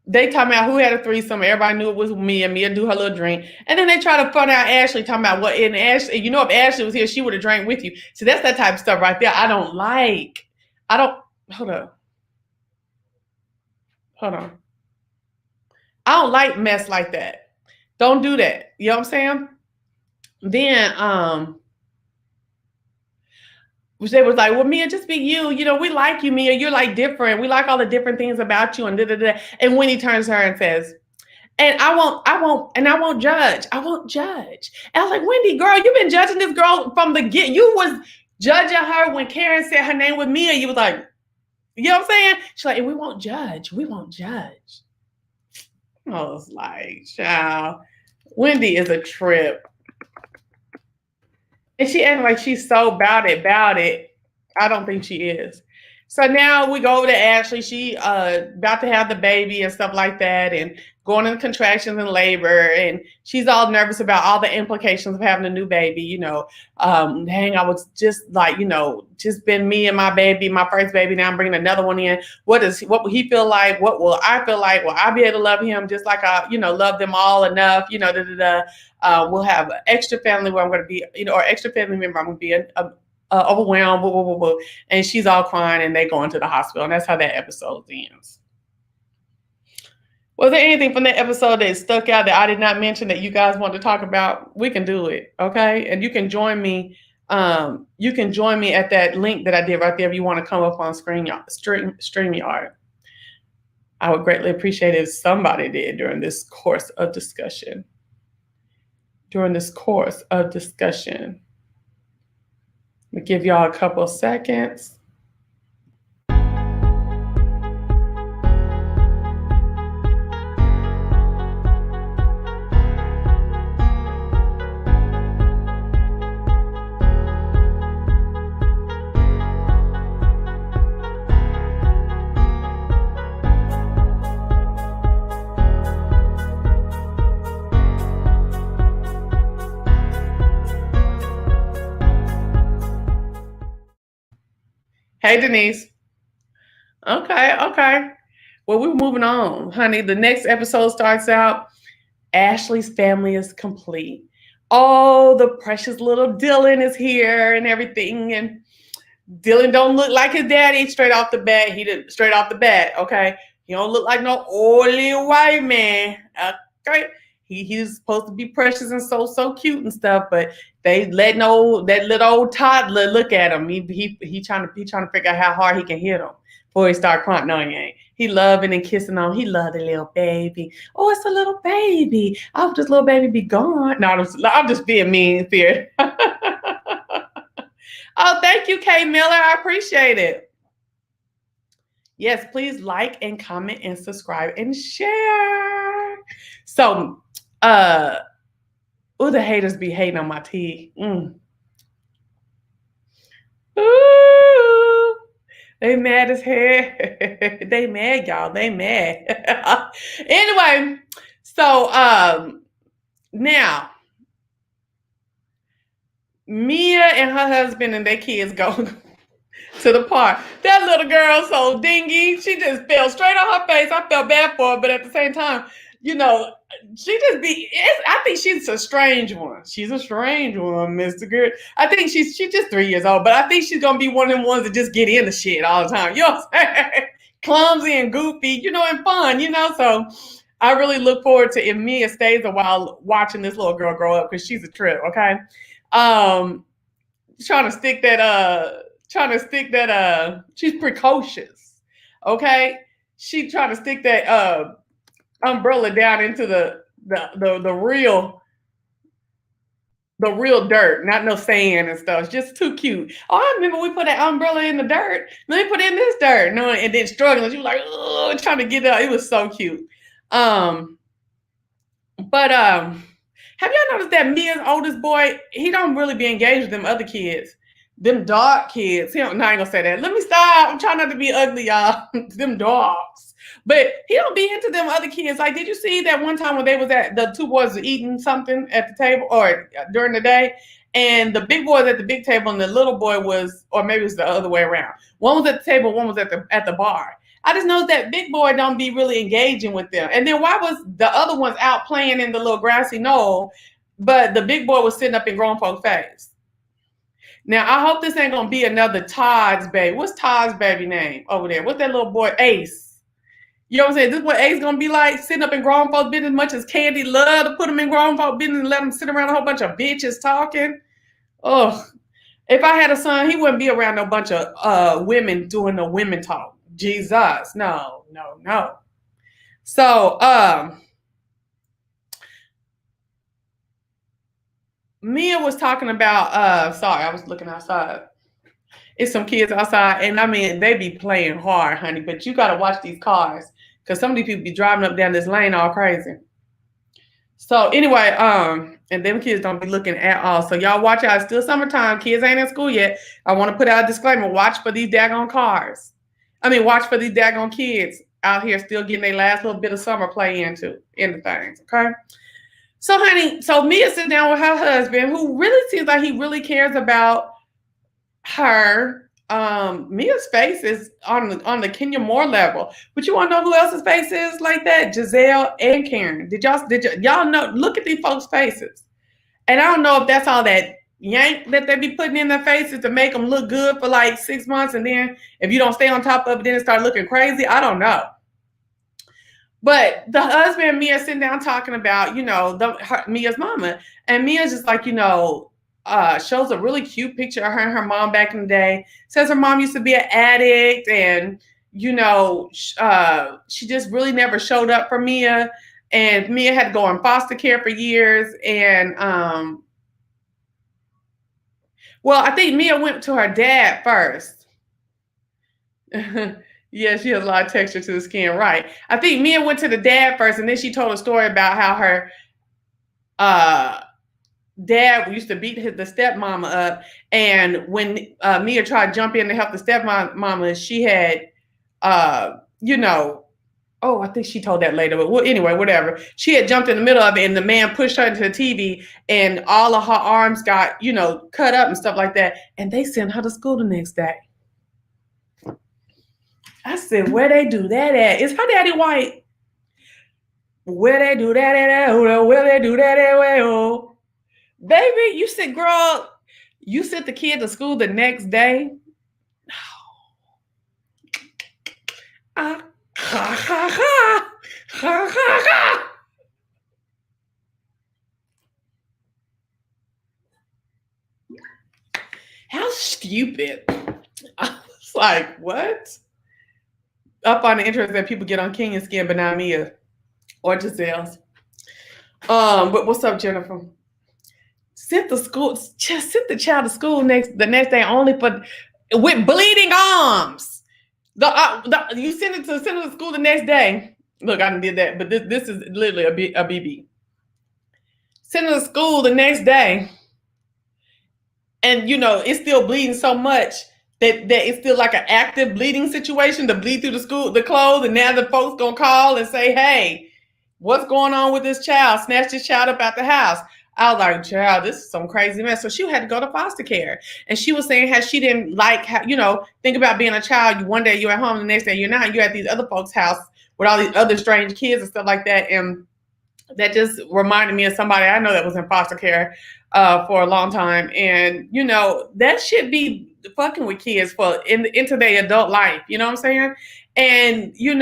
they talking about who had a threesome. Everybody knew it was Mia. Mia do her little drink. And then they try to fun out Ashley talking about what in Ashley, if Ashley was here, she would have drank with you. So that's that type of stuff right there. I don't like. Hold on. I don't like mess like that. Don't do that. You know what I'm saying? Then they was like, well, Mia, just be you. We like you, Mia. You're like different. We like all the different things about you and da da da. And Wendy turns to her and says, and I won't judge. I won't judge. And I was like, Wendy, girl, you've been judging this girl from the get. You was judging her when Karen said her name was Mia. You was like, you know what I'm saying? She's like, and we won't judge. We won't judge. I was like, child, Wendy is a trip. And she acting like she's so about it. I don't think she is. So now we go over to Ashley. She about to have the baby and stuff like that, and going into contractions and labor, and she's all nervous about all the implications of having a new baby. Dang, I was just like, just been me and my baby, my first baby. Now I'm bringing another one in. What will he feel like? What will I feel like? Will I be able to love him just like I, love them all enough? We'll have an extra family where I'm going to be, or extra family member. I'm going to be overwhelmed, blah, blah, blah, blah. And she's all crying and they go into the hospital. And that's how that episode ends. Was there anything from that episode that stuck out that I did not mention that you guys want to talk about? We can do it, okay? And you can join me. You can join me at that link that I did right there if you want to come up on StreamYard. I would greatly appreciate it if somebody did during this course of discussion. Let me give y'all a couple of seconds. Hey, Denise. Okay. Well, we're moving on, honey. The next episode starts out, Ashley's family is complete. Oh, the precious little Dylan is here and everything. And Dylan don't look like his daddy straight off the bat. Okay? He don't look like no oily white man. Okay? He's supposed to be precious and so cute and stuff, but they let that little old toddler look at him. He trying to figure out how hard he can hit him before he start crying. No, he ain't. He loving and kissing on. He love the little baby. Oh, it's a little baby. I hope this little baby be gone. No, I'm just being mean here. Oh, thank you, Kay Miller. I appreciate it. Yes, please like and comment and subscribe and share. So, the haters be hating on my tea. Ooh, they mad as hell. They mad, y'all. They mad. Anyway, so now Mia and her husband and their kids go to the park. That little girl so dingy. She just fell straight on her face. I felt bad for her, but at the same time, she just I think she's a strange one. She's a strange one, Mr. Good. I think she's just 3 years old, but I think she's gonna be one of them ones that just get into shit all the time. You know what I'm saying? Clumsy and goofy, and fun, So I really look forward to if Mia stays a while watching this little girl grow up because she's a trip, okay? Trying to stick that she's precocious, okay? She trying to stick that umbrella down into the real The real dirt, not no sand and stuff. It's just too cute. Oh, I remember we put that umbrella in the dirt. Let me put it in this dirt. No, and then struggling. She was like, oh, trying to get out. It was so cute. But have y'all noticed that Mia's oldest boy, he don't really be engaged with them other kids. Them dog kids. He don't, no, I ain't gonna say that. Let me stop. I'm trying not to be ugly, y'all. Them dogs. But he don't be into them other kids. Like, did you see that one time when they was at, the two boys were eating something at the table or during the day? And the big boy was at the big table and the little boy was, or maybe it was the other way around. One was at the table, one was at the bar. I just know that big boy don't be really engaging with them. And then why was the other ones out playing in the little grassy knoll, but the big boy was sitting up in grown folks' face? Now, I hope this ain't going to be another Todd's baby. What's Todd's baby name over there? What's that little boy? Ace. You know what I'm saying? This is what Ace going to be like, sitting up in grown folks' business as much as Candy love to put him in grown folks' business and let him sit around a whole bunch of bitches talking. Oh, if I had a son, he wouldn't be around no bunch of women doing the women talk. Jesus. No. So, Mia was talking about, sorry, I was looking outside. It's some kids outside, and I mean, they be playing hard, honey, but you got to watch these cars because some of these people be driving up down this lane all crazy. So anyway, and them kids don't be looking at all. So y'all watch out. It's still summertime. Kids ain't in school yet. I want to put out a disclaimer. Watch for these daggone cars. I mean, watch for these daggone kids out here still getting their last little bit of summer play into things, okay? So, honey, so Mia sits down with her husband, who really seems like he really cares about her. Mia's face is on the Kenya Moore level. But you want to know who else's face is like that? Giselle and Karen. Did y'all know? Look at these folks' faces. And I don't know if that's all that yank that they be putting in their faces to make them look good for like 6 months, and then if you don't stay on top of it, then it start looking crazy. I don't know. But the husband and Mia sitting down talking about, Mia's mama. And Mia's just like, shows a really cute picture of her and her mom back in the day. Says her mom used to be an addict and, she just really never showed up for Mia. And Mia had to go in foster care for years. And, I think Mia went to her dad first. Yeah, she has a lot of texture to the skin, right? I think Mia went to the dad first, and then she told a story about how her dad used to beat the stepmama up, and when Mia tried to jump in to help the stepmama, she had, I think she told that later, but anyway, whatever. She had jumped in the middle of it, and the man pushed her into the TV, and all of her arms got, cut up and stuff like that, and they sent her to school the next day. I said, where they do that at? Is her daddy white? Where they do that at? Where they do that at? Oh. Baby, you said, girl, you sent the kid to school the next day? How stupid. I was like, what? Up on the interest that people get on Kenya's skin, but not Mia or Giselle's. But what's up, Jennifer? Sent the child to school the next day only with bleeding arms. You send it to school the next day. Look, I did that, but this is literally a BB. Send it to school the next day, and it's still bleeding so much that it's still like an active bleeding situation to bleed through the clothes, and now the folks gonna call and say, hey, what's going on with this child? Snatch this child up out the house. I was like, child, this is some crazy mess. So she had to go to foster care. And she was saying how she didn't like how, think about being a child. One day you're at home, the next day you're not. You're at these other folks' house with all these other strange kids and stuff like that. And that just reminded me of somebody I know that was in foster care for a long time. And, that should be fucking with kids into their adult life. You know what I'm saying? And, your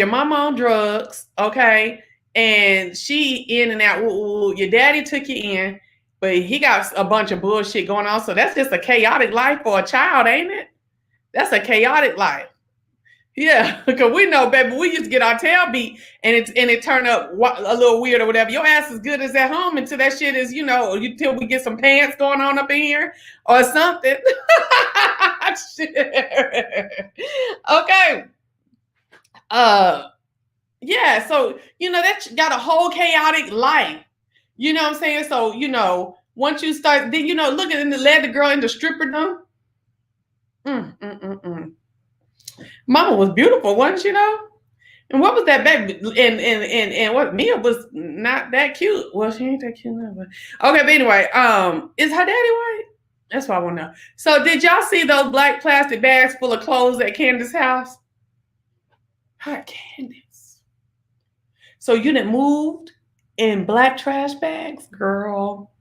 mama on drugs, okay? And she in and out. Ooh, your daddy took you in, but he got a bunch of bullshit going on. So that's just a chaotic life for a child, ain't it? That's a chaotic life. Yeah, because we know, baby, we used to get our tail beat and it turned up a little weird or whatever. Your ass is good as at home until that shit is, until we get some pants going on up in here or something. Shit. Okay. Yeah, so that got a whole chaotic life. You know what I'm saying? So, once you start, then look at the led the girl into stripperdom. Mama was beautiful, wasn't she though? And what was that baby? And what Mia was not that cute. Well, she ain't that cute now, but okay, but anyway, is her daddy white? That's what I want to know. So did y'all see those black plastic bags full of clothes at Candiace's house? Her Candiace. So you done moved in black trash bags? Girl,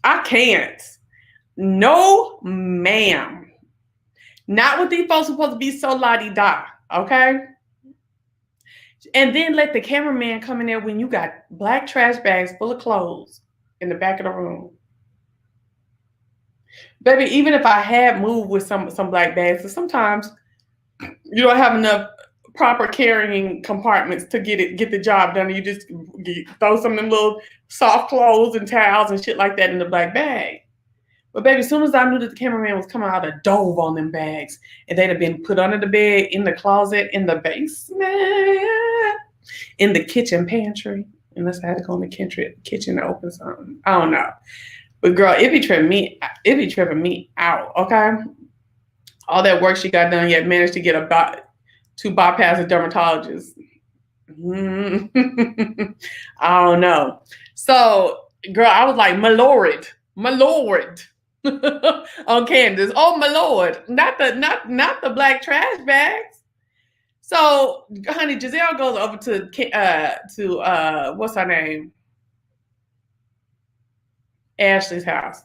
I can't. No, ma'am. Not what these folks supposed to be so la-di-da, okay? And then let the cameraman come in there when you got black trash bags full of clothes in the back of the room. Baby, even if I had moved with some black bags, because sometimes you don't have enough proper carrying compartments to get the job done. You just throw some of them little soft clothes and towels and shit like that in the black bag. But baby, as soon as I knew that the cameraman was coming out, I dove on them bags. And they'd have been put under the bed, in the closet, in the basement, in the kitchen pantry. Unless I had to go in the kitchen to open something. I don't know. But girl, it be tripping me out, okay? All that work she got done, yet managed to get to bypass a dermatologist. I don't know. So, girl, I was like, my lord. On Candiace. Oh my lord. Not the black trash bags. So, honey, Giselle goes over to what's her name? Ashley's house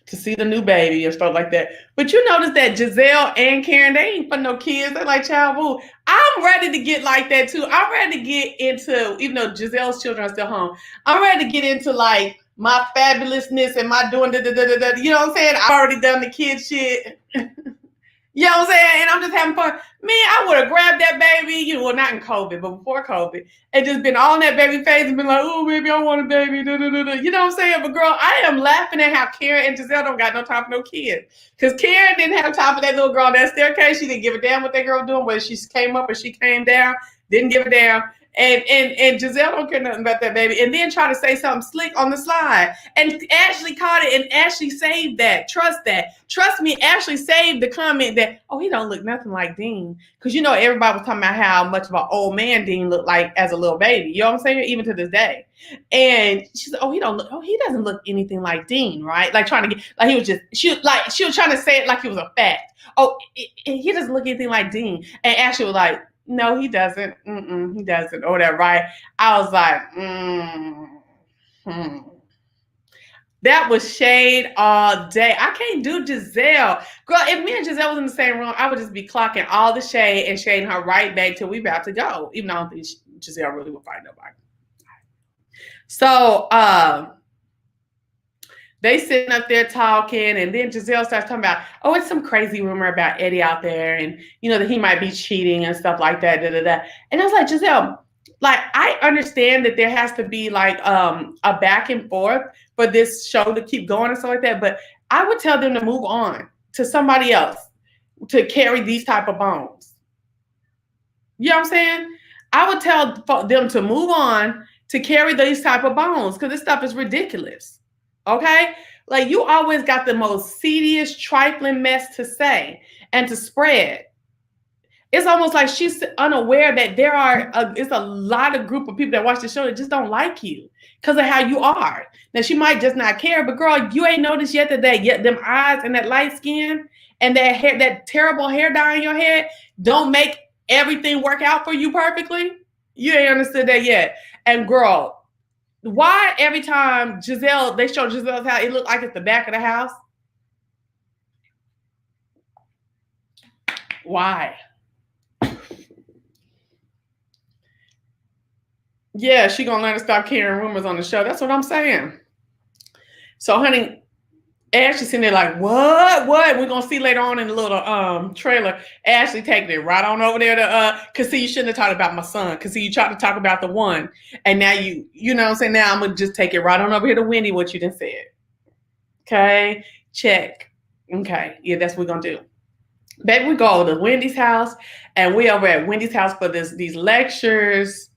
to see the new baby and stuff like that. But you notice that Giselle and Karen, they ain't for no kids. They're like, child, boo. I'm ready to get like that too. I'm ready to get into, even though Giselle's children are still home, I'm ready to get into like my fabulousness and my doing da-da-da-da-da. You know what I'm saying? I've already done the kid shit. You know what I'm saying? And I'm just having fun. Man, I would have grabbed that baby, well, not in COVID, but before COVID, and just been all in that baby face and been like, oh, baby, I want a baby. Da, da, da, da. You know what I'm saying? But girl, I am laughing at how Karen and Giselle don't got no time for no kids. Because Karen didn't have time for that little girl on that staircase. She didn't give a damn what that girl was doing, whether she came up or she came down. Didn't give a damn. And Giselle don't care nothing about that baby. And then try to say something slick on the slide. And Ashley caught it, and Ashley saved that. Trust that. Trust me, Ashley saved the comment that, oh, he don't look nothing like Dean. Because, everybody was talking about how much of an old man Dean looked like as a little baby. You know what I'm saying? Even to this day. And she said, he doesn't look anything like Dean, right? Like trying to get, like he was just, she was trying to say it like it was a fact. Oh, he doesn't look anything like Dean. And Ashley was like, no, he doesn't. He doesn't. Or whatever, right? I was like, That was shade all day. I can't do Giselle. Girl, if me and Giselle was in the same room, I would just be clocking all the shade and shading her right back till we about to go. Even though I don't think Giselle really would fight nobody. So, they sitting up there talking, and then Giselle starts talking about, oh, it's some crazy rumor about Eddie out there, and that he might be cheating and stuff like that. Da, da, da. And I was like, Giselle, like, I understand that there has to be like a back and forth for this show to keep going and stuff like that, but I would tell them to move on to somebody else to carry these type of bones. You know what I'm saying? I would tell them to move on to carry these type of bones because this stuff is ridiculous. Okay? Like, you always got the most seediest, trifling mess to say and to spread. It's almost like she's unaware that it's a lot of group of people that watch the show that just don't like you because of how you are. Now, she might just not care, but girl, you ain't noticed yet that them eyes and that light skin and that hair, that terrible hair dye in your head don't make everything work out for you perfectly. You ain't understood that yet. And girl, why every time they show Giselle's house, it looked like it's the back of the house? Why? Yeah, she gonna learn to stop carrying rumors on the show. That's what I'm saying. So, honey, Ashley sitting there like, what? We're gonna see later on in the little trailer. Ashley taking it right on over there to cause see, you shouldn't have talked about my son. Cause see, you tried to talk about the one. And now you know what I'm saying? Now I'm gonna just take it right on over here to Wendy, what you done said. Okay, check. Okay, yeah, that's what we're gonna do. Baby, we go to Wendy's house, and we over at Wendy's house for these lectures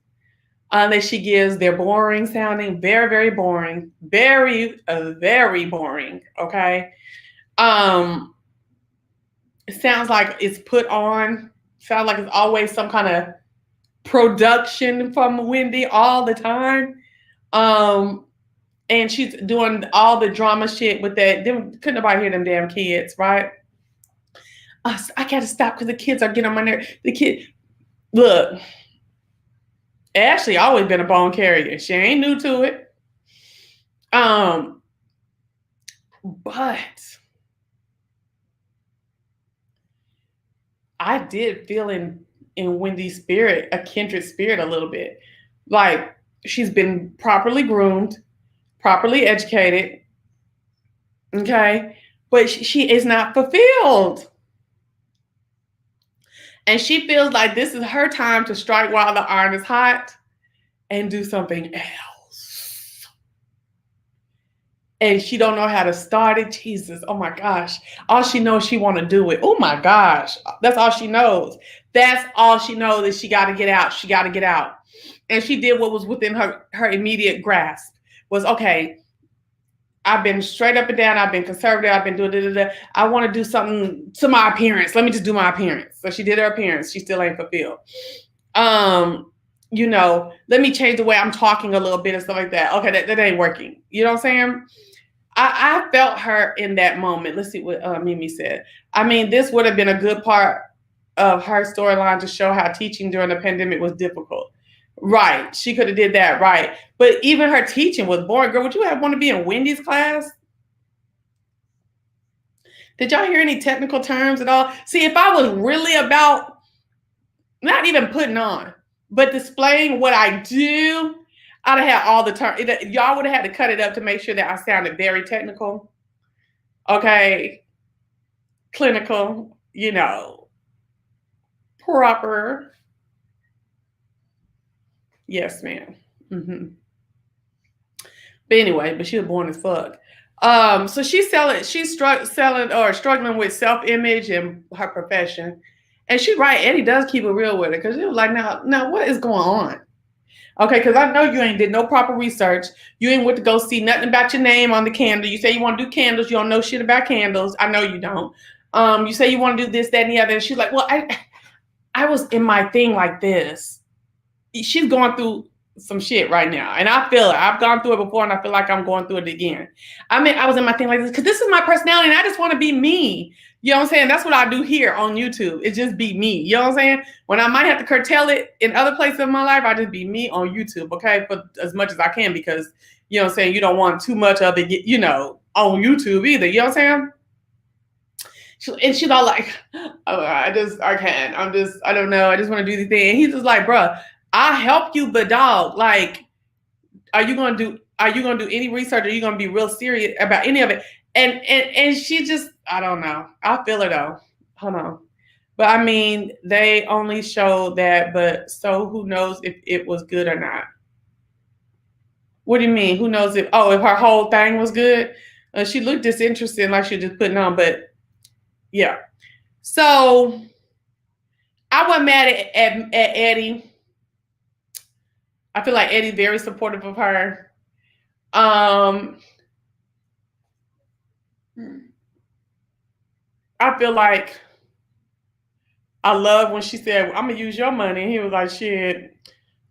that she gives. They're boring sounding, very, very boring, very, very boring. Okay, it sounds like it's put on. Sounds like it's always some kind of production from Wendy all the time. And she's doing all the drama shit with that. Couldn't nobody hear them damn kids, right? I gotta stop because the kids are getting on my nerves. The kid, look, Ashley always been a bone carrier. She ain't new to it. But I did feel in Wendy's spirit, a kindred spirit a little bit. Like she's been properly groomed, properly educated. Okay. But she is not fulfilled. And she feels like this is her time to strike while the iron is hot and do something else. And she don't know how to start it. Jesus, oh my gosh. All she knows she want to do it. Oh my gosh. That's all she knows. That's all she knows is she got to get out. She got to get out. And she did what was within her immediate grasp was, okay, I've been straight up and down. I've been conservative. I've been doing I want to do something to my appearance. Let me just do my appearance. So she did her appearance. She still ain't fulfilled. You know, let me change the way I'm talking a little bit and stuff like that. Okay, that ain't working. You know what I'm saying? I felt her in that moment. Let's see what Mimi said. I mean, this would have been a good part of her storyline to show how teaching during the pandemic was difficult. Right. She could have did that. Right. But even her teaching was boring. Girl, would you want to be in Wendy's class? Did y'all hear any technical terms at all? See, if I was really about not even putting on, but displaying what I do, I'd have had all the terms. Y'all would have had to cut it up to make sure that I sounded very technical. Okay. Clinical, you know, proper. Yes, ma'am. Mm-hmm. But anyway, she was boring as fuck. So she's struggling with self-image and her profession. And she's right, Eddie does keep it real with her because he was like, now what is going on? Okay, because I know you ain't did no proper research. You ain't went to go see nothing about your name on the candle. You say you want to do candles. You don't know shit about candles. I know you don't. You say you want to do this, that, and the other. And she's like, well, I was in my thing like this. She's going through some shit right now. And I feel it. I've gone through it before and I feel like I'm going through it again. I mean, I was in my thing like this because this is my personality and I just want to be me. You know what I'm saying? That's what I do here on YouTube. It's just be me. You know what I'm saying? When I might have to curtail it in other places in my life, I just be me on YouTube, okay? For as much as I can because, you know what I'm saying, you don't want too much of it, you know, on YouTube either. You know what I'm saying? And she's all like, oh, I don't know. I just want to do the thing. And he's just like, bruh, I help you, but dog, like, are you gonna do any research? Are you gonna be real serious about any of it? And she just, I don't know. I feel her though. Hold on. But I mean, they only showed that, but so who knows if it was good or not? What do you mean? Who knows if her whole thing was good? She looked disinterested, like she was just putting on, but yeah. So I wasn't mad at Eddie. I feel like Eddie's very supportive of her. I feel like I love when she said, I'm going to use your money. And he was like, shit,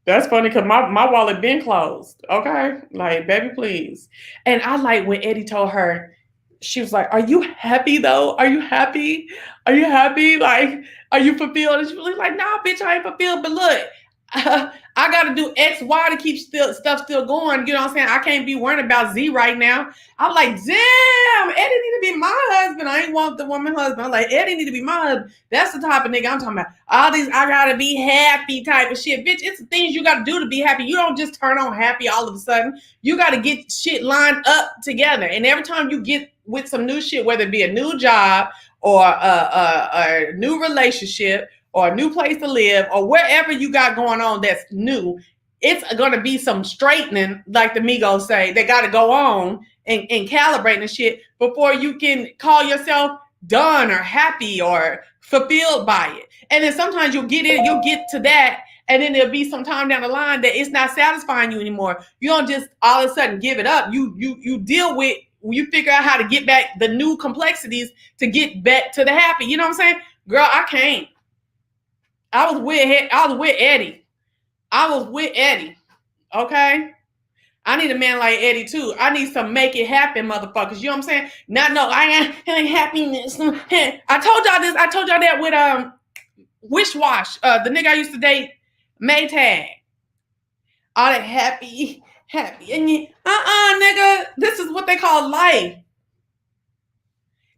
that's funny because my wallet been closed. Okay? Like, baby, please. And I like when Eddie told her, she was like, are you happy though? Are you happy? Are you happy? Like, are you fulfilled? And she was like, nah, bitch, I ain't fulfilled. But look, I got to do X, Y to keep stuff still going. You know what I'm saying? I can't be worrying about Z right now. I'm like, damn, Eddie need to be my husband. I ain't want the woman husband. I'm like, Eddie need to be my husband. That's the type of nigga I'm talking about. All these I gotta be happy type of shit. Bitch, it's the things you gotta do to be happy. You don't just turn on happy all of a sudden. You gotta get shit lined up together. And every time you get with some new shit, whether it be a new job or a new relationship or a new place to live or wherever you got going on that's new, it's going to be some straightening, like the Migos say. They got to go on and calibrate and shit before you can call yourself done or happy or fulfilled by it. And then sometimes you'll get to that, and then there'll be some time down the line that it's not satisfying you anymore. You don't just all of a sudden give it up. You deal with, you figure out how to get back the new complexities to get back to the happy. You know what I'm saying? Girl, I can't. I was with Eddie. Okay? I need a man like Eddie too. I need some make it happen motherfuckers. You know what I'm saying? I ain't happiness. I told y'all this. I told y'all that with Wish Wash. The nigga I used to date, Maytag. All that happy. And you, nigga, this is what they call life.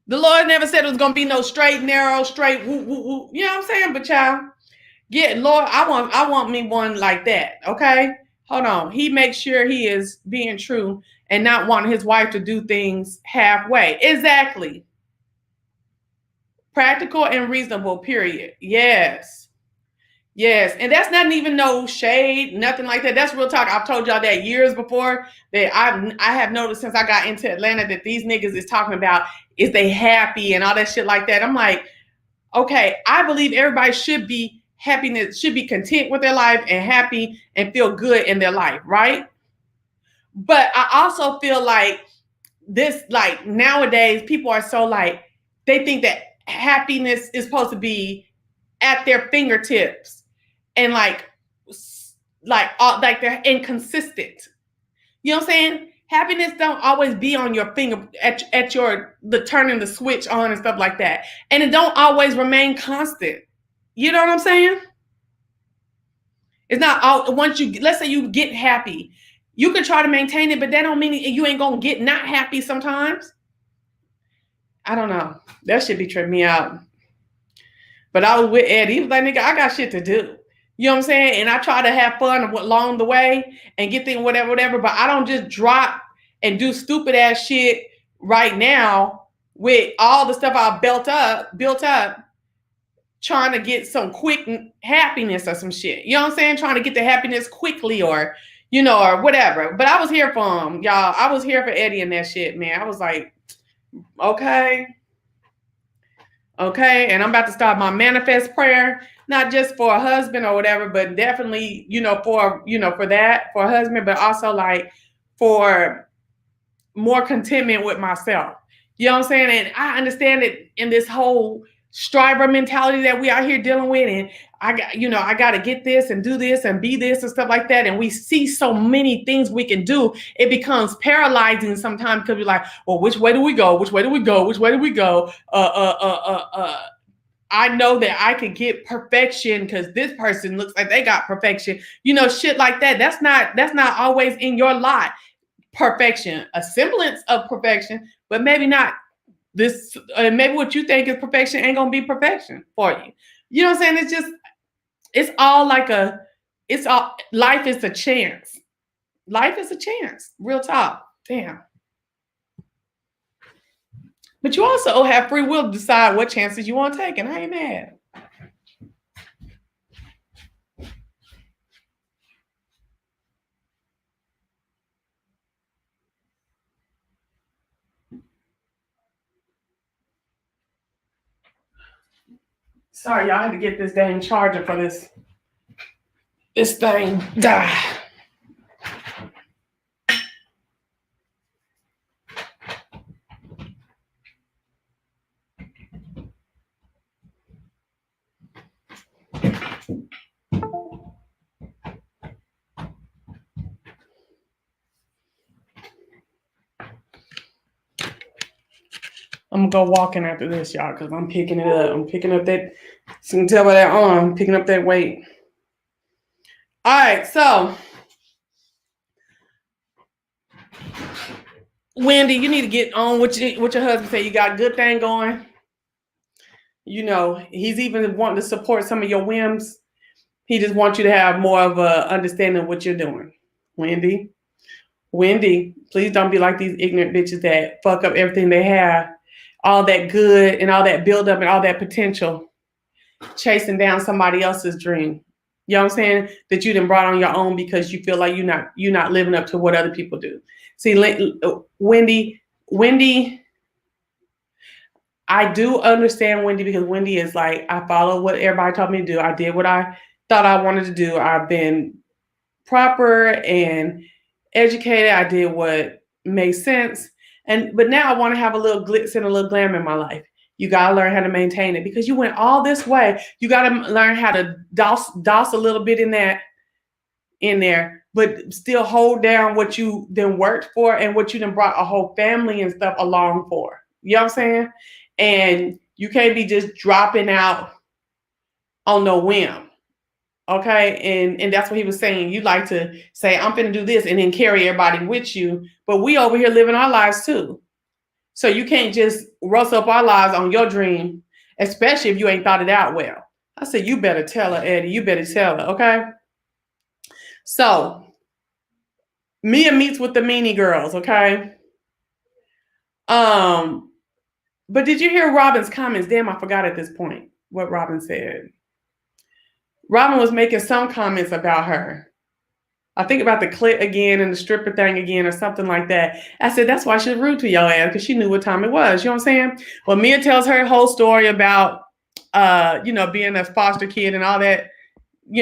The Lord never said it was gonna be no straight, narrow, straight, woo, woo, woo. You know what I'm saying? But y'all, Lord, I want me one like that. Okay, hold on. He makes sure he is being true and not wanting his wife to do things halfway. Exactly. Practical and reasonable. Period. Yes. And that's not even no shade, nothing like that. That's real talk. I've told y'all that years before, that I have noticed since I got into Atlanta that these niggas is talking about, is they happy and all that shit like that. I'm like, okay, I believe everybody should be happiness, should be content with their life and happy and feel good in their life, right? But I also feel like this, like nowadays, people are so like, they think that happiness is supposed to be at their fingertips and like they're inconsistent. You know what I'm saying? Happiness don't always be on your finger at your the turning the switch on and stuff like that. And it don't always remain constant. You know what I'm saying? It's not all once you, let's say you get happy, you can try to maintain it, but that don't mean you ain't gonna get not happy sometimes. I don't know. That should be tripping me out. But I was with Eddie. He was like, nigga, I got shit to do. You know what I'm saying? And I try to have fun along the way and get things, whatever. But I don't just drop and do stupid ass shit right now with all the stuff I built up, trying to get some quick happiness or some shit. You know what I'm saying? Trying to get the happiness quickly or, you know, or whatever. But I was here for him, y'all. I was here for Eddie and that shit, man. I was like, okay, and I'm about to start my manifest prayer, not just for a husband or whatever, but definitely, for a husband, but also like for more contentment with myself. You know what I'm saying? And I understand it in this whole striver mentality that we out here dealing with, and I got to get this and do this and be this and stuff like that. And we see so many things we can do. It becomes paralyzing sometimes because we're like, well, which way do we go? Which way do we go? Which way do we go? I know that I could get perfection because this person looks like they got perfection. Shit like that. That's not always in your lot. Perfection, a semblance of perfection, but maybe not this. Maybe what you think is perfection ain't gonna be perfection for you. You know what I'm saying? It's all life is a chance. Life is a chance. Real talk. Damn. But you also have free will to decide what chances you want to take, and I ain't mad. Sorry, y'all, I had to get this dang charger for this thing die. I'm gonna go walking after this, y'all, because I'm picking it up. I'm picking up that, so you can tell by that arm, I'm picking up that weight. All right, so Wendy, you need to get on with your husband. Say you got a good thing going. You know, he's even wanting to support some of your whims. He just wants you to have more of a understanding of what you're doing. Wendy, please don't be like these ignorant bitches that fuck up everything they have. All that good and all that build up and all that potential. Chasing down somebody else's dream. You know what I'm saying? That you done brought on your own because you feel like you're not living up to what other people do. See, Wendy, I do understand Wendy because Wendy is like, I follow what everybody told me to do. I did what I thought I wanted to do. I've been proper and educated. I did what made sense. But now I want to have a little glitz and a little glam in my life. You got to learn how to maintain it because you went all this way. You got to learn how to douse a little bit in there, but still hold down what you then worked for and what you then brought a whole family and stuff along for. You know what I'm saying? And you can't be just dropping out on no whim. Okay. And that's what he was saying. You like to say, I'm going to do this and then carry everybody with you. But we over here living our lives too. So you can't just rustle up our lives on your dream, especially if you ain't thought it out well. I said, you better tell her, Eddie. You better tell her. Okay. So Mia meets with the meanie girls. Okay. But did you hear Robin's comments? Damn, I forgot at this point what Robin said. Robin was making some comments about her. I think about the clit again and the stripper thing again or something like that. I said, that's why she's rude to your ass because she knew what time it was. You know what I'm saying? Well, Mia tells her whole story about, being a foster kid and all that,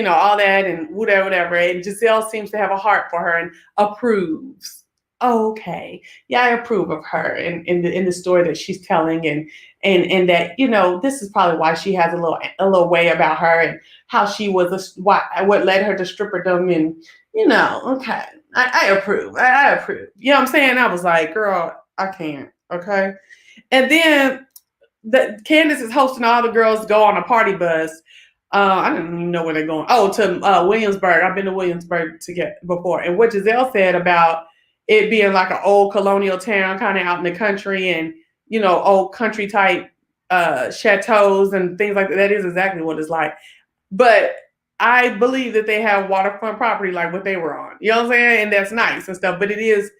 all that and whatever. And Giselle seems to have a heart for her and approves. Okay, yeah, I approve of her in the story that she's telling and that this is probably why she has a little way about her and how she was what led her to stripperdom and okay, I approve. I approve. You know what I'm saying? I was like, girl, I can't. Okay, and then Candiace is hosting all the girls go on a party bus. I don't even know where they're going. Oh, to Williamsburg. I've been to Williamsburg before, and what Giselle said about it being like an old colonial town kind of out in the country and, old country type chateaus and things like that. That is exactly what it's like. But I believe that they have waterfront property like what they were on. You know what I'm saying? And that's nice and stuff. But it is,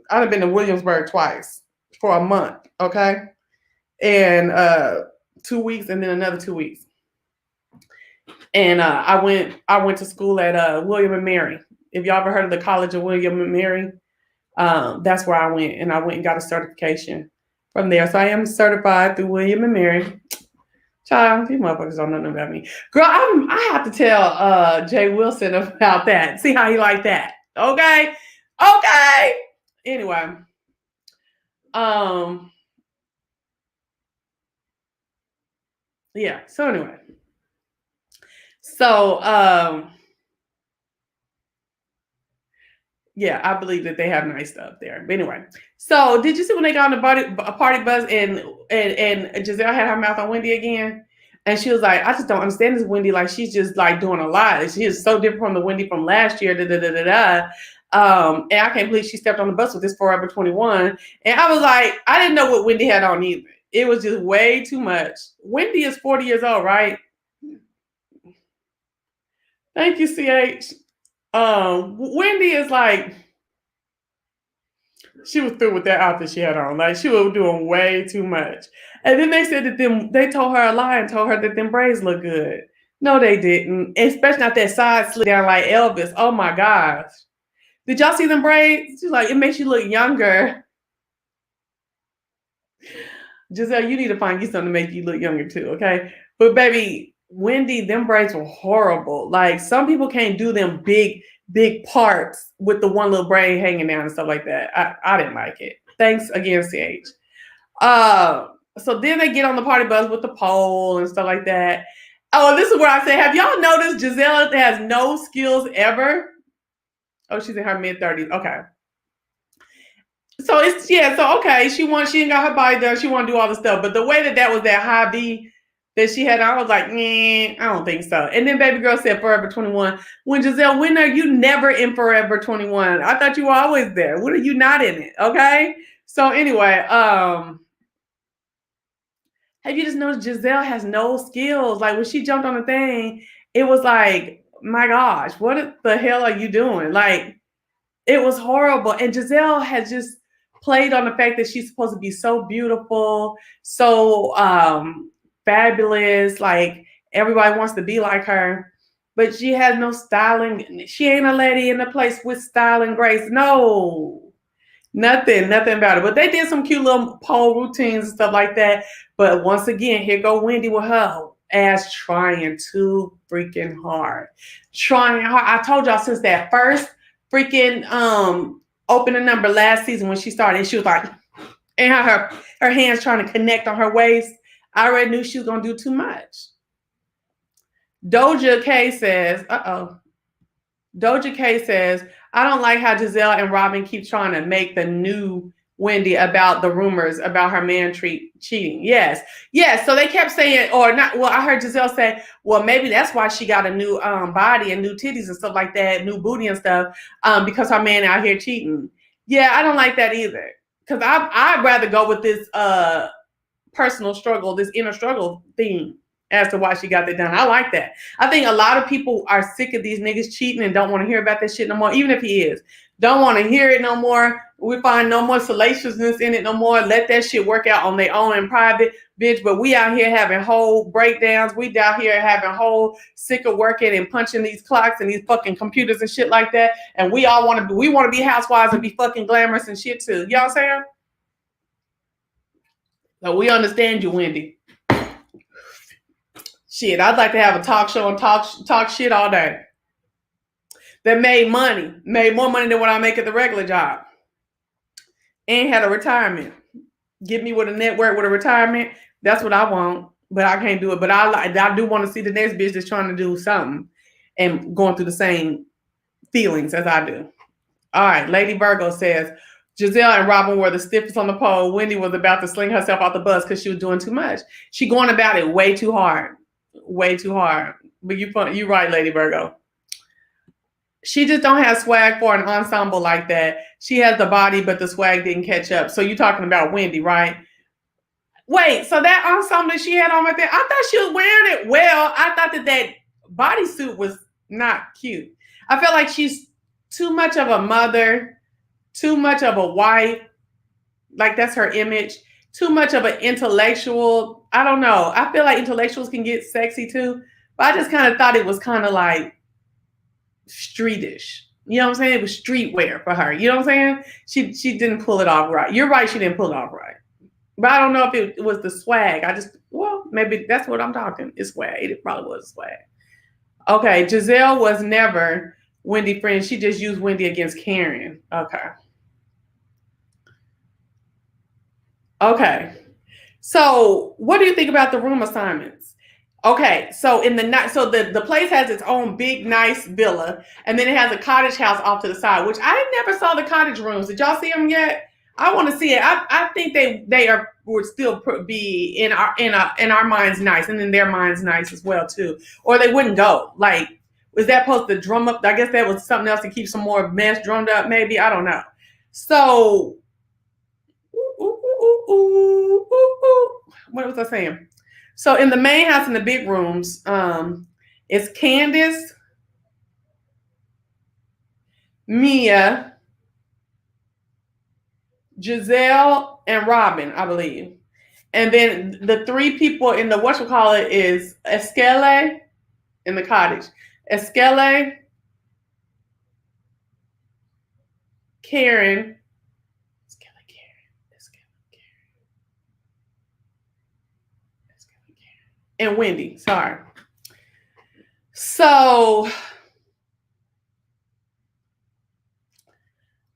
I've been to Williamsburg twice for a month. Okay. And 2 weeks and then another 2 weeks. And I went to school at William and Mary. If y'all ever heard of the College of William and Mary, that's where I went, and I went and got a certification from there. So I am certified through William and Mary. Child, these motherfuckers don't know nothing about me. Girl, I have to tell Jay Wilson about that. See how he like that. Okay. Anyway. Yeah. So anyway. Yeah, I believe that they have nice stuff there. But anyway, so did you see when they got on the party bus and Giselle had her mouth on Wendy again? And she was like, I just don't understand this Wendy. Like, she's just like doing a lot. She is so different from the Wendy from last year. And I can't believe she stepped on the bus with this Forever 21. And I was like, I didn't know what Wendy had on either. It was just way too much. Wendy is 40 years old, right? Thank you, CH. Wendy is like, she was through with that outfit she had on. Like, she was doing way too much. And then they said that they told her a lie and told her that them braids look good. No, they didn't. Especially not that side slit down like Elvis. Oh my gosh. Did y'all see them braids? She's like, it makes you look younger. Giselle, you need to find you something to make you look younger too, okay? But baby, Wendy, them braids were horrible. Like, some people can't do them big parts with the one little braid hanging down and stuff like that. I didn't like it. Thanks again, CH. So then they get on the party bus with the pole and stuff like that. Oh, this is where I say, have y'all noticed Giselle has no skills ever? Oh, she's in her mid-30s. Okay. So okay. She ain't got her body done. She want to do all the stuff. But the way that was that high V that she had. I was like, I don't think so. And then baby girl said Forever 21. When Giselle, when are you never in Forever 21? I thought you were always there. When are you not in it? Okay. So anyway, have you just noticed Giselle has no skills? Like when she jumped on the thing, it was like, my gosh, what the hell are you doing? Like, it was horrible. And Giselle has just played on the fact that she's supposed to be so beautiful, so fabulous. Like everybody wants to be like her, but she has no styling. She ain't a lady in the place with style and grace. No. Nothing about it. But they did some cute little pole routines and stuff like that. But once again, here go Wendy with her ass trying too freaking hard. Trying hard. I told y'all since that first freaking opening number last season when she started, and she was like, and her hands trying to connect on her waist. I already knew she was gonna do too much. Doja K says, Doja K says, I don't like how Giselle and Robin keep trying to make the new Wendy about the rumors about her man cheating. Yes. So they kept saying, or not. Well, I heard Giselle say, well, maybe that's why she got a new body and new titties and stuff like that, new booty and stuff, because her man out here cheating. Yeah, I don't like that either. Because I'd rather go with this personal struggle, this inner struggle theme as to why she got that done. I like that. I think a lot of people are sick of these niggas cheating and don't want to hear about that shit no more, even if he is. Don't want to hear it no more. We find no more salaciousness in it no more. Let that shit work out on their own in private, bitch. But we out here having whole breakdowns. We out here having whole sick of working and punching these clocks and these fucking computers and shit like that. And we all want to be housewives and be fucking glamorous and shit too. You know what I'm saying? So we understand you, Wendy. Shit, I'd like to have a talk show and talk shit all day. That made more money than what I make at the regular job, and had a retirement. Get me with a network with a retirement. That's what I want, but I can't do it. But I do want to see the next bitch that's trying to do something and going through the same feelings as I do. All right, Lady Virgo says, Giselle and Robin were the stiffest on the pole. Wendy was about to sling herself off the bus because she was doing too much. She going about it way too hard. Way too hard. But you're right, Lady Virgo. She just don't have swag for an ensemble like that. She has the body, but the swag didn't catch up. So you're talking about Wendy, right? Wait, so that ensemble that she had on right there, I thought she was wearing it well. I thought that bodysuit was not cute. I felt like she's too much of a mother, too much of a wife. Like that's her image. Too much of an intellectual. I don't know. I feel like intellectuals can get sexy too. But I just kind of thought it was kind of like streetish. You know what I'm saying? It was streetwear for her. You know what I'm saying? She didn't pull it off right. You're right, she didn't pull it off right. But I don't know if it was the swag. Maybe that's what I'm talking. It's swag. It probably was swag. Okay, Giselle was never Wendy friend. She just used Wendy against Karen. Okay. So what do you think about the room assignments? Okay, so the place has its own big nice villa, and then it has a cottage house off to the side, which I never saw the cottage rooms. Did y'all see them yet? I want to see it. I think they would still be in our minds nice, and in their minds nice as well too. Or they wouldn't go. Like, was that supposed to drum up? I guess that was something else to keep some more mess drummed up. Maybe I don't know. So, what was I saying? So in the main house in the big rooms, it's Candiace, Mia, Giselle, and Robin, I believe. And then the three people in the whatchamacallit is Eskele in the cottage. Eskele, Karen, and Wendy. Sorry. So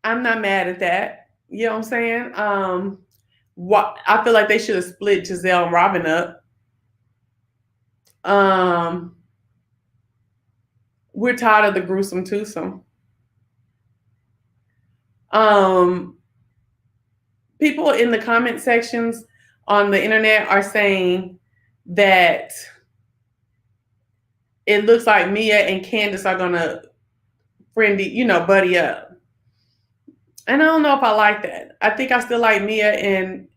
I'm not mad at that. You know what I'm saying? I feel like they should have split Giselle and Robin up. We're tired of the gruesome twosome. People in the comment sections on the internet are saying that it looks like Mia and Candiace are gonna buddy up. And I don't know if I like that. I think I still like Mia, and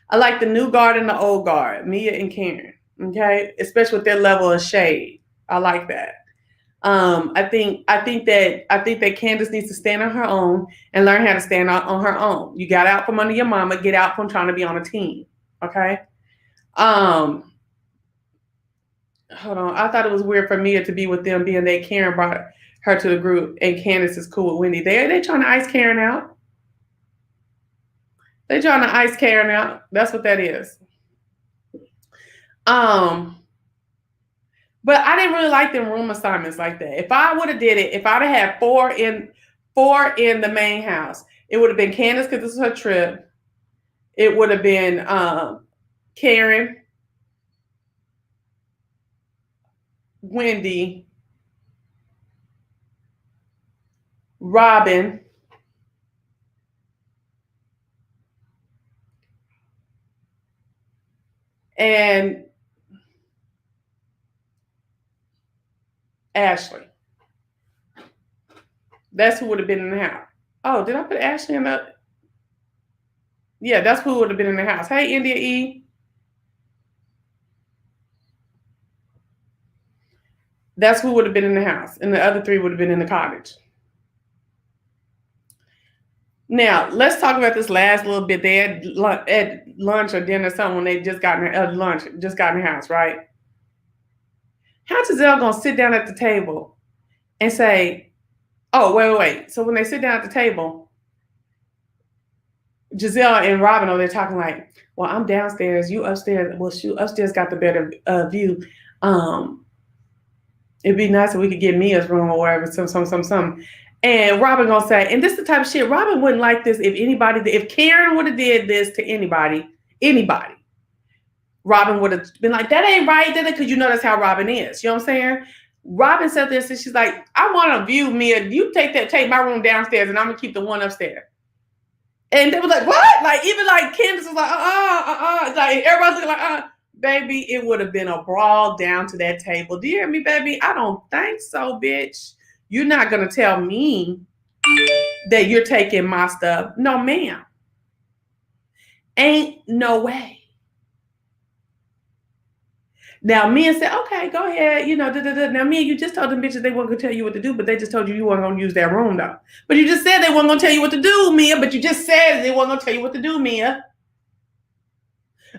I like the new guard and the old guard, Mia and Karen. Okay, especially with their level of shade. I like that. I think that Candiace needs to stand on her own and learn how to stand on her own. You got out from under your mama, get out from trying to be on a team. Okay. Hold on. I thought it was weird for Mia to be with them, being that Karen brought her to the group and Candiace is cool with Wendy. They trying to ice Karen out. They trying to ice Karen out. That's what that is. But I didn't really like them room assignments like that. If I would have did it, if I'd have had four in the main house, it would have been Candiace because this is her trip. It would have been Karen, Wendy, Robin, and Ashley. That's who would have been in the house. Oh, did I put Ashley in the? Yeah, that's who would have been in the house. Hey, India E. That's who would have been in the house. And the other three would have been in the cottage. Now, let's talk about this last little bit. They had at lunch or dinner or something when they just got in the house, right? How's Giselle going to sit down at the table and say, oh, wait. So when they sit down at the table, Giselle and Robin are there talking like, well, I'm downstairs, you upstairs. Well, shoot, upstairs got the better view. It'd be nice if we could get Mia's room or wherever, some. And Robin gonna say, and this is the type of shit, Robin wouldn't like this if Karen would have did this to anybody, Robin would have been like, that ain't right, because that's how Robin is. You know what I'm saying? Robin said this, and she's like, I want to view Mia. You take my room downstairs, and I'm gonna keep the one upstairs. And they were like, what? Like, even like Candiace was like, like everybody's looking like, baby, it would have been a brawl down to that table. Do you hear me, baby? I don't think so, bitch. You're not gonna tell me that you're taking my stuff. No, ma'am. Ain't no way. Now, Mia said, okay, go ahead. Now, Mia, you just told them bitches they weren't going to tell you what to do, but they just told you weren't going to use that room, though. But you just said they weren't going to tell you what to do, Mia. But you just said they weren't going to tell you what to do, Mia.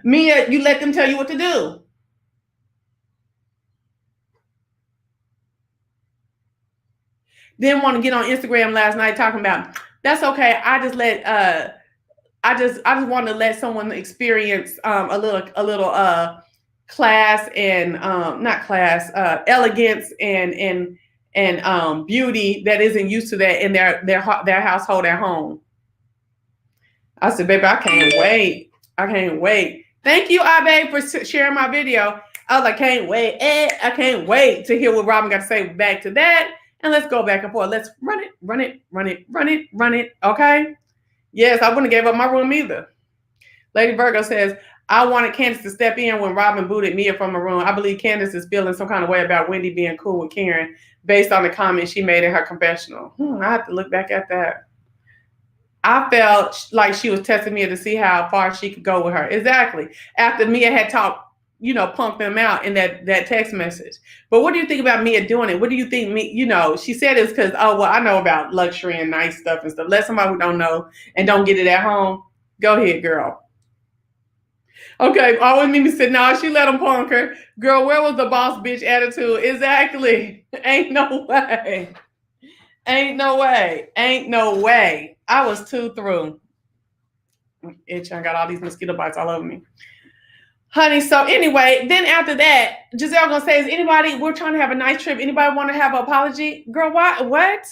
Mia, you let them tell you what to do. Didn't want to get on Instagram last night talking about, that's okay. I just wanted to let someone experience a little class and not class, elegance and beauty that isn't used to that in their household at home. I said, baby, I can't wait. Thank you, Abe, for sharing my video. I was like, I can't wait to hear what Robin got to say back to that. And let's go back and forth. Let's run it. Okay. Yes, I wouldn't have gave up my room either. Lady Virgo says, I wanted Candiace to step in when Robin booted Mia from her room. I believe Candiace is feeling some kind of way about Wendy being cool with Karen based on the comments she made in her confessional. I have to look back at that. I felt like she was testing Mia to see how far she could go with her. Exactly. After Mia had talked, punked them out in that text message. But what do you think about Mia doing it? What do you think she said it's because, I know about luxury and nice stuff and stuff. Let somebody who don't know and don't get it at home. Go ahead, girl. Okay, always Mimi said, no, she let him punk her. Girl, where was the boss bitch attitude? Exactly. Ain't no way. I was too through. Itch, I got all these mosquito bites all over me. Honey, so anyway, then after that, Giselle gonna say, we're trying to have a nice trip. Anybody want to have an apology? Girl, what?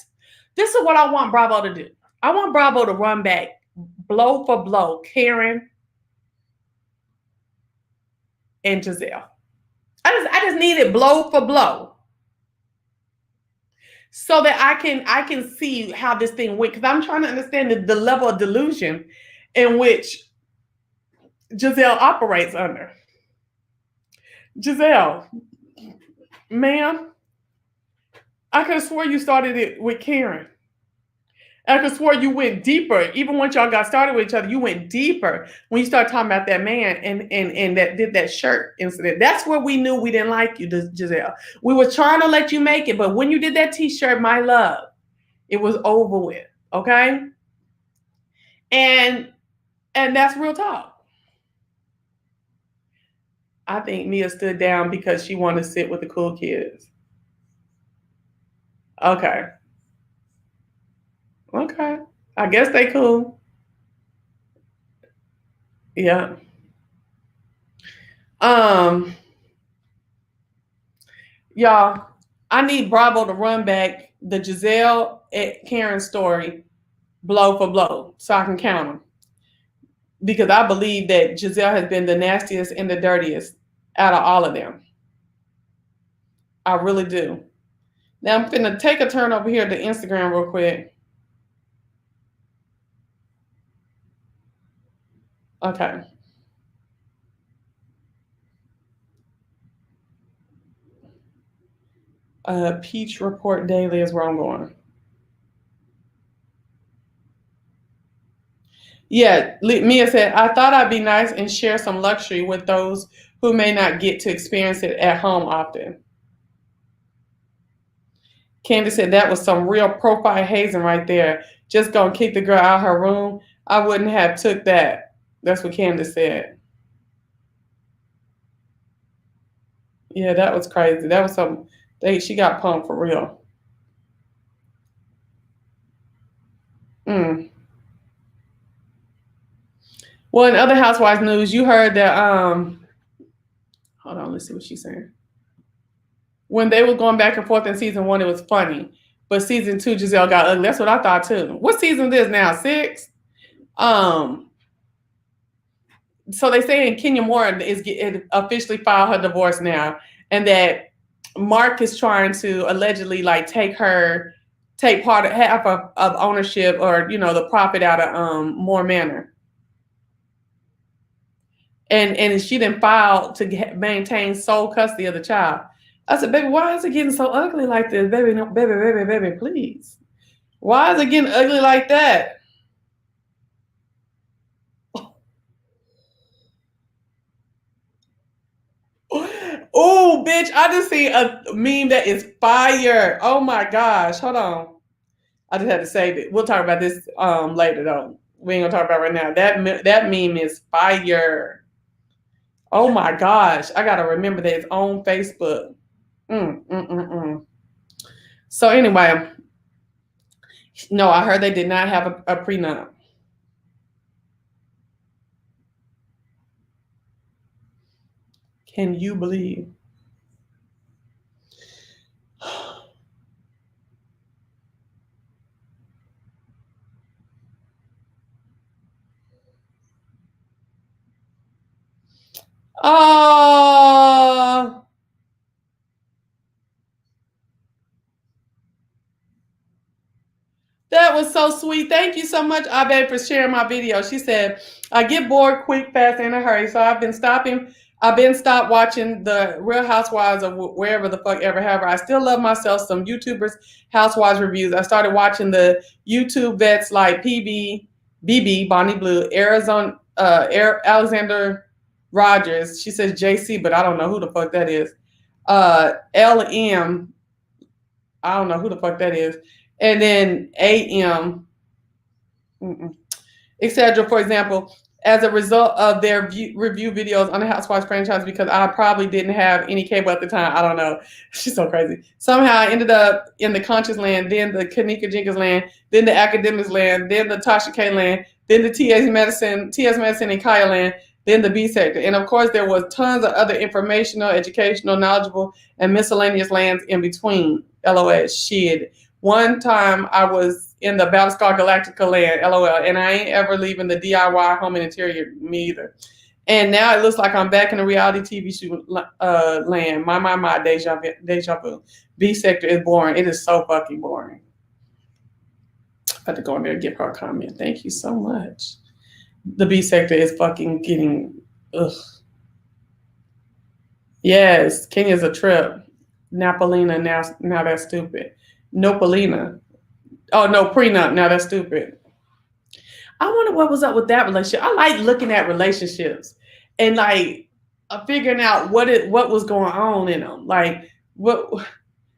This is what I want Bravo to do. I want Bravo to run back, blow for blow, Karen and Giselle. I just need it blow for blow, so that I can see how this thing went, because I'm trying to understand the level of delusion in which Giselle operates under. Giselle, ma'am, I could have swore you started it with Karen. I could swear you went deeper. Even once y'all got started with each other, you went deeper when you started talking about that man and that did that shirt incident. That's where we knew we didn't like you, Giselle. We were trying to let you make it, but when you did that t-shirt, my love, it was over with. Okay? And that's real talk. I think Mia stood down because she wanted to sit with the cool kids. Okay. Okay. I guess they cool. Yeah. Y'all, I need Bravo to run back the Giselle at Karen story blow for blow so I can count them. Because I believe that Giselle has been the nastiest and the dirtiest out of all of them. I really do. Now I'm finna take a turn over here to Instagram real quick. Okay. Peach Report Daily is where I'm going. Yeah, Mia said, I thought I'd be nice and share some luxury with those who may not get to experience it at home often. Candiace said that was some real profile hazing right there. Just gonna kick the girl out of her room. I wouldn't have took that. That's what Candiace said. Yeah, that was crazy. That was some. She got punked for real. Well, in other Housewives news, you heard that. Hold on, let's see what she's saying. When they were going back and forth in season 1, it was funny, but season 2, Giselle got ugly. That's what I thought too. What season is this now? 6. So they say Kenya Moore is officially filed her divorce now, and that Mark is trying to allegedly like take part of half of ownership or the profit out of Moore Manor. And she didn't file to maintain sole custody of the child. I said, baby, why is it getting so ugly like this? Baby, no, baby, please. Why is it getting ugly like that? Oh, bitch, I just see a meme that is fire. Oh my gosh. Hold on. I just had to save it. We'll talk about this later though. We ain't gonna talk about it right now. That meme is fire. Oh my gosh. I gotta remember that it's on Facebook. So anyway, no, I heard they did not have a prenup. Can you believe? Oh, that was so sweet. Thank you so much, Abe, for sharing my video. She said, I get bored quick, fast, in a hurry. So I've been stopped watching the Real Housewives of wherever the fuck ever have. I still love myself some YouTubers Housewives reviews. I started watching the YouTube vets like PB, BB, Bonnie Blue, Arizona, Alexander Rogers. She says JC, but I don't know who the fuck that is. LM, I don't know who the fuck that is. And then AM, etc. For example, as a result of their review videos on the Housewives franchise, because I probably didn't have any cable at the time. I don't know. She's so crazy. Somehow I ended up in the conscious land, then the Kanika Jenkins land, then the academics land, then the Tasha K land, then the TS Medicine and Kaya land, then the B sector. And of course, there was tons of other informational, educational, knowledgeable, and miscellaneous lands in between. LOS, shit. One time I was in the Battlestar Galactica land, LOL, and I ain't ever leaving the DIY home and interior, me either. And now it looks like I'm back in the reality TV show land. My, deja vu. B sector is boring. It is so fucking boring. I had to go in there and give her a comment. Thank you so much. The B sector is fucking getting, ugh. Yes, Kenya's a trip. Napolina, now that's stupid. Nopolina. Oh no, prenup. Now that's stupid. I wonder what was up with that relationship. I like looking at relationships and like figuring out what was going on in them. Like what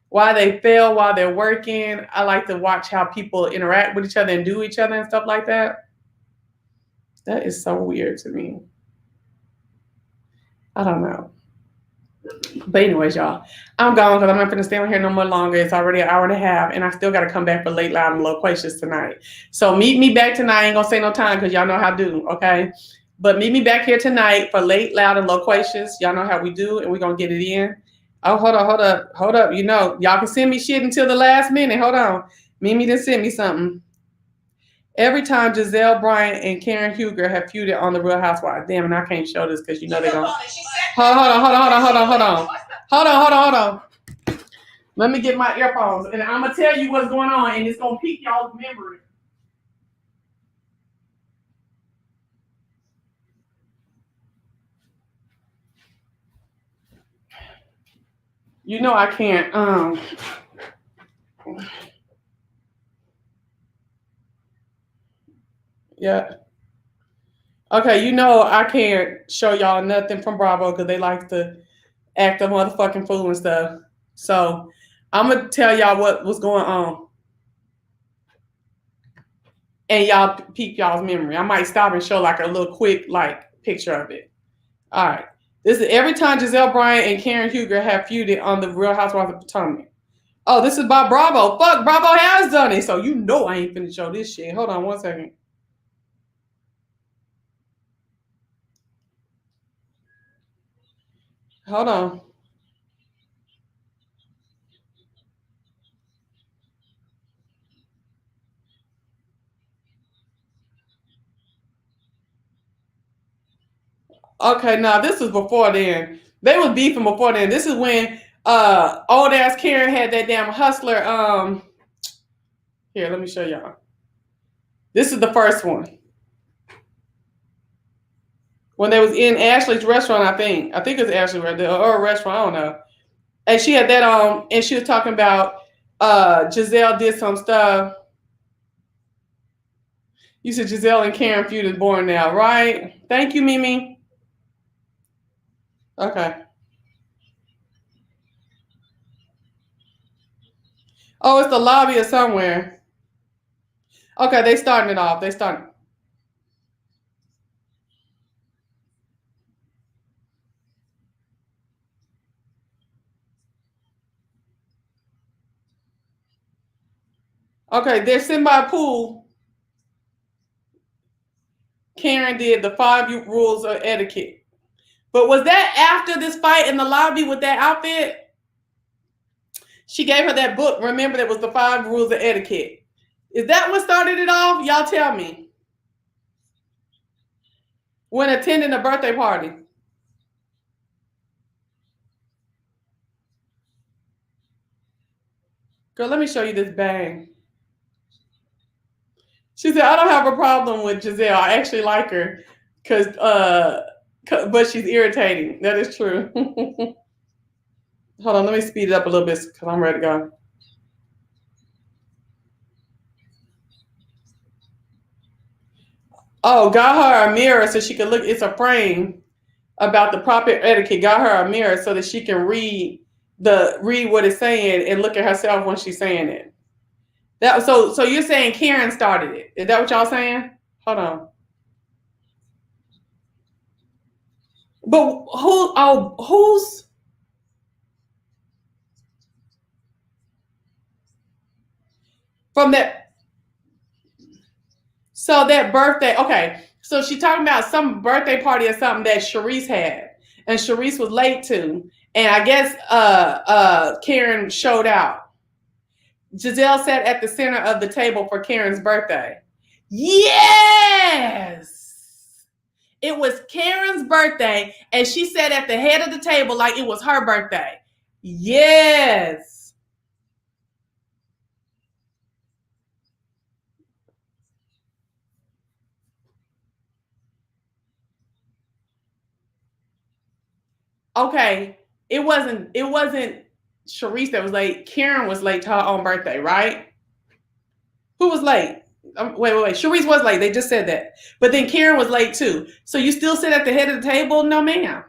why they fail while they're working. I like to watch how people interact with each other and do each other and stuff like that. That is so weird to me. I don't know. But anyways, y'all, I'm gone because I'm not going to stay on here no more longer. It's already an hour and a half, and I still got to come back for late, loud, and loquacious tonight. So meet me back tonight. I ain't going to say no time because y'all know how I do, okay? But meet me back here tonight for late, loud, and loquacious. Y'all know how we do, and we're going to get it in. Oh, hold up. You know, y'all can send me shit until the last minute. Hold on. Mimi done sent me something. Every time Giselle Bryant and Karen Huger have feuded on the Real Housewives. Damn, and I can't show this because you know they're going to. Hold on. Let me get my earphones, and I'm going to tell you what's going on, and it's going to pique y'all's memory. You know I can't, yeah. Okay, you know I can't show y'all nothing from Bravo because they like to act a motherfucking fool and stuff. So I'm gonna tell y'all what was going on, and y'all peep y'all's memory. I might stop and show like a little quick like picture of it. All right, this is every time Giselle Bryant and Karen Huger have feuded on the Real Housewives of Potomac. Oh, this is by Bravo. Fuck, Bravo has done it, so you know I ain't finna show this shit. Hold on one second. Hold on. Okay, now this was before then. They was beefing before then. This is when old ass Karen had that damn hustler. Here, let me show y'all. This is the first one. When they was in Ashley's restaurant, I think. I think it's Ashley right there, or a restaurant, I don't know. And she had that and she was talking about Giselle did some stuff. You said Giselle and Karen feud is born now, right? Thank you, Mimi. Okay. Oh, it's the lobby or somewhere. Okay, they starting it off. They starting. Okay, they're sitting by a pool. Karen did the 5 rules of etiquette. But was that after this fight in the lobby with that outfit? She gave her that book. Remember, that was the 5 rules of etiquette. Is that what started it off? Y'all tell me. When attending a birthday party. Girl, let me show you this bang. She said, I don't have a problem with Giselle. I actually like her but she's irritating. That is true. Hold on, let me speed it up a little bit because I'm ready to go. Oh, got her a mirror so she could look. It's a frame about the proper etiquette. Got her a mirror so that she can read what it's saying and look at herself when she's saying it. So you're saying Karen started it? Is that what y'all saying? Hold on. But who? Oh, who's from that? So that birthday. Okay. So she talking about some birthday party or something that Sharice had, and Sharice was late to, and I guess Karen showed out. Giselle sat at the center of the table for Karen's birthday. Yes! It was Karen's birthday, and she sat at the head of the table like it was her birthday. Yes. Okay. It wasn't Sharice that was late. Karen was late to her own birthday, right? Who was late? Wait. Sharice was late. They just said that. But then Karen was late too. So you still sit at the head of the table? No, ma'am.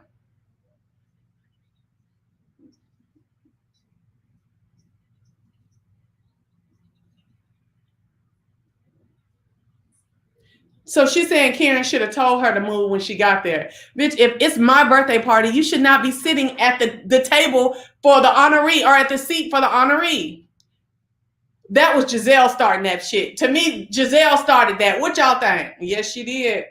So she's saying Karen should have told her to move when she got there. Bitch, if it's my birthday party, you should not be sitting at the table for the honoree or at the seat for the honoree. That was Giselle starting that shit. To me, Giselle started that. What y'all think? Yes, she did.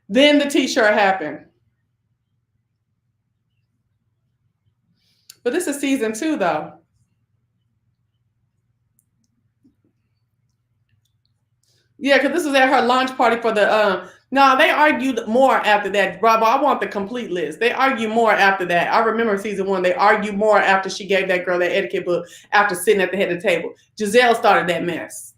Then the t-shirt happened. But this is season 2, though. Yeah, because this was at her launch party for the. No, they argued more after that. Bravo, I want the complete list. They argued more after that. I remember season 1. They argued more after she gave that girl that etiquette book after sitting at the head of the table. Giselle started that mess.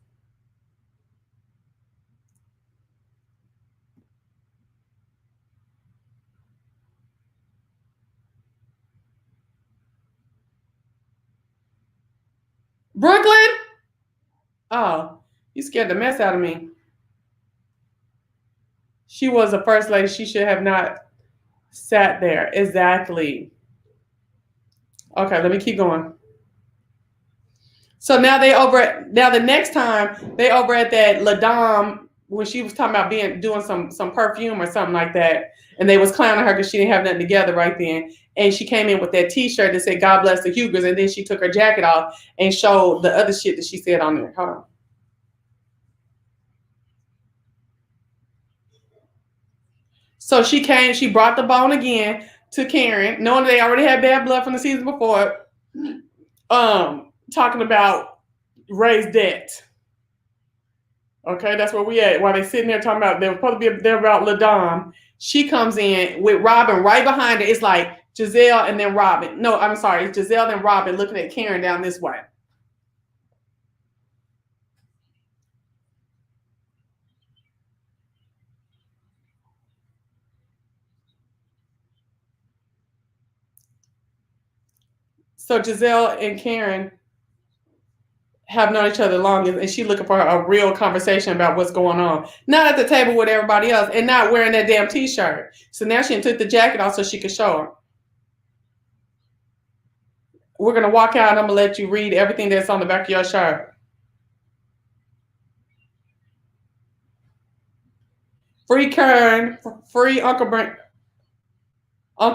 Brooklyn? Oh, you scared the mess out of me. She was the first lady. She should have not sat there. Exactly. Okay, let me keep going. So now now the next time they over at that La Dame when she was talking about doing some perfume or something like that, and they was clowning her because she didn't have nothing together right then, and she came in with that T-shirt that said "God bless the Hugers," and then she took her jacket off and showed the other shit that she said on there. Hold on. So she brought the bone again to Karen, knowing they already had bad blood from the season before, talking about raised debt. Okay, that's where we at. While they sitting there talking about, they were supposed to be there about LaDom. She comes in with Robin right behind her. It's like Giselle and then Robin. No, I'm sorry, it's Giselle and Robin looking at Karen down this way. So Giselle and Karen have known each other longest, and she looking for a real conversation about what's going on. Not at the table with everybody else, and not wearing that damn T-shirt. So now she took the jacket off so she could show her. We're gonna walk out, and I'm gonna let you read everything that's on the back of your shirt. Free Karen, free Uncle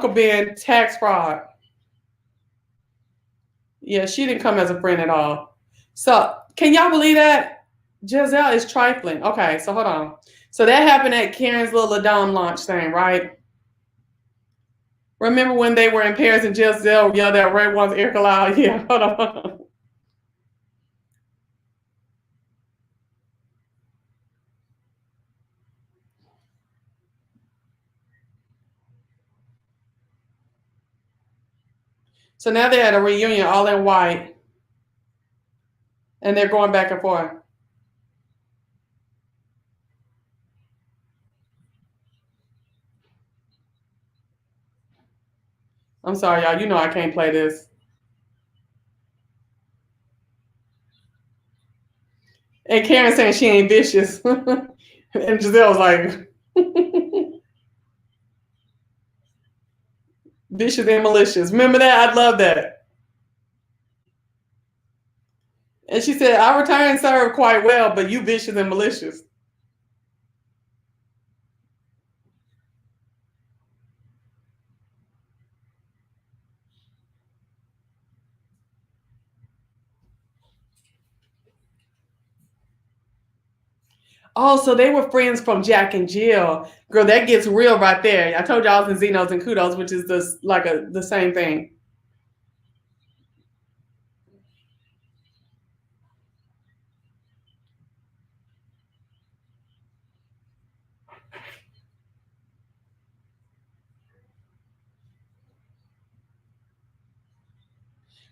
Ben, tax fraud. Yeah, she didn't come as a friend at all. So can y'all believe that? Giselle is trifling. Okay, so hold on. So that happened at Karen's little Adam launch thing, right? Remember when they were in Paris and Giselle yelled at Ray One's ear loud? Yeah, hold on. So now they're at a reunion all in white, and they're going back and forth. I'm sorry, y'all. You know I can't play this. And Karen saying she ain't vicious. And Giselle's like, vicious and malicious. Remember that? I love that. And she said, I returned served quite well, but you vicious and malicious. Oh, so they were friends from Jack and Jill. Girl, that gets real right there. I told you I was in Zenos and Kudos, which is the same thing.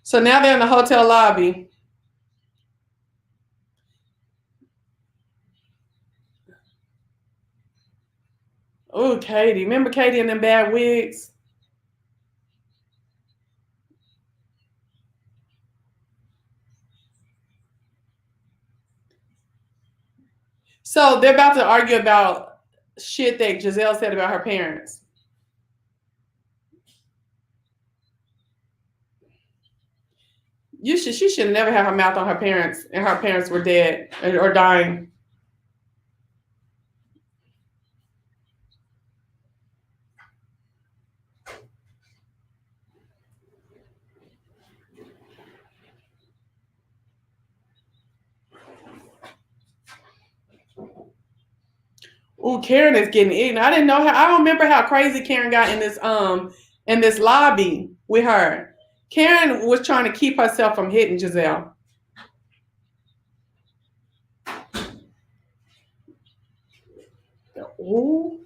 So now they're in the hotel lobby. Oh, Katie. Remember Katie and them bad wigs? So they're about to argue about shit that Giselle said about her parents. She should never have her mouth on her parents, and her parents were dead or dying. Ooh, Karen is getting eaten. I didn't know how. I don't remember how crazy Karen got in this lobby with her. Karen was trying to keep herself from hitting Giselle. Ooh.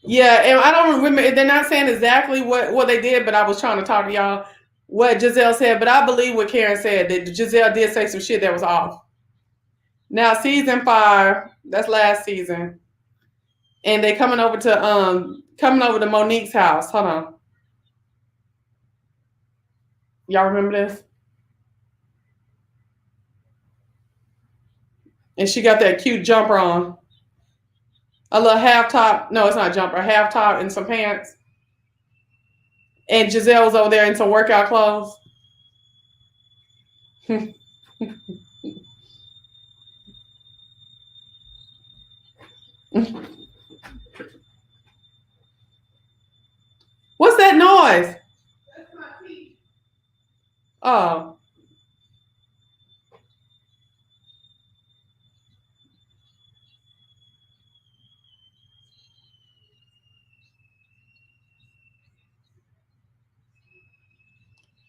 Yeah, and I don't remember. They're not saying exactly what they did, but I was trying to talk to y'all what Giselle said. But I believe what Karen said, that Giselle did say some shit that was off. Now season 5, that's last season, and they coming over to Monique's house. Hold on, y'all remember this? And she got that cute jumper on, a little half top. No, it's not a jumper, half top and some pants. And Giselle was over there in some workout clothes. What's that noise? Oh.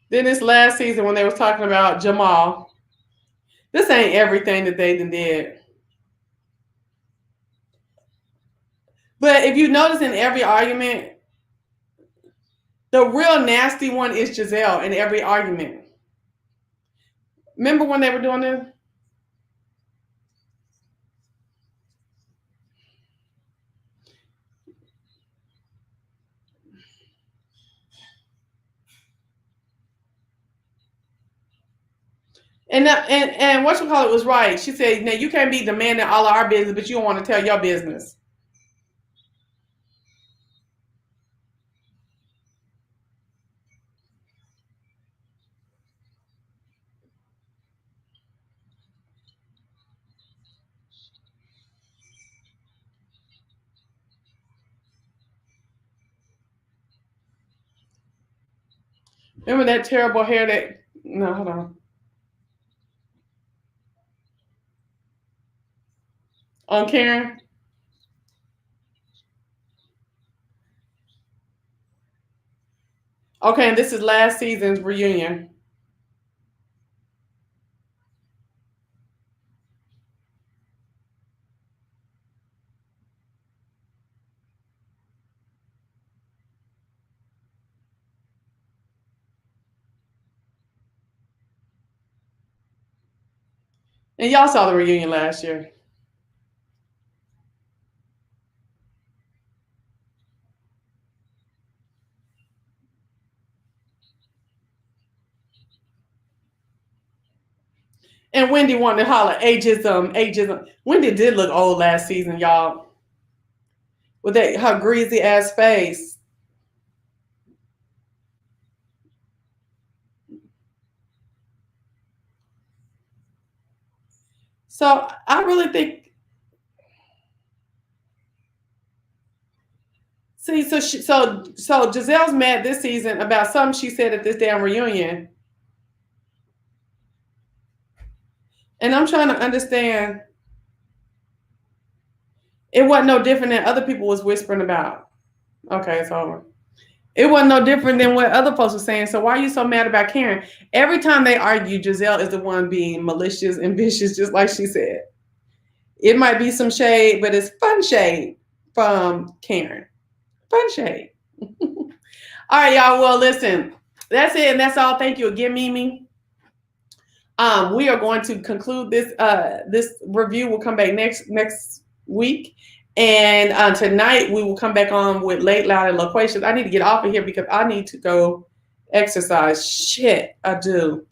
Then this last season when they was talking about Jamal. This ain't everything that they did. But if you notice in every argument, the real nasty one is Giselle in every argument. Remember when they were doing this? And what you call it was right. She said, "Now you can't be demanding all of our business, but you don't want to tell your business." Remember that terrible hair that? No, hold on Karen. Okay, and this is last season's reunion. And y'all saw the reunion last year. And Wendy wanted to holler ageism, ageism. Wendy did look old last season, y'all, with that her greasy ass face. So I really think. See, so Giselle's mad this season about something she said at this damn reunion, and I'm trying to understand. It wasn't no different than other people was whispering about. Okay, it's over. It wasn't no different than what other folks were saying. So why are you so mad about Karen? Every time they argue, Giselle is the one being malicious and vicious, just like she said. It might be some shade, but it's fun shade from Karen. Fun shade. All right, y'all. Well, listen, that's it, and that's all. Thank you again, Mimi. We are going to conclude this. This review will come back next week. And tonight we will come back on with Late, Loud, and Loquacious. I need to get off of here because I need to go exercise. Shit, I do.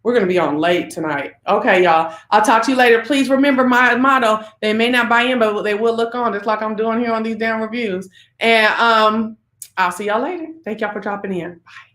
We're going to be on late tonight. Okay, y'all. I'll talk to you later. Please remember my motto. They may not buy in, but they will look on, just like I'm doing here on these damn reviews. And I'll see y'all later. Thank y'all for dropping in. Bye.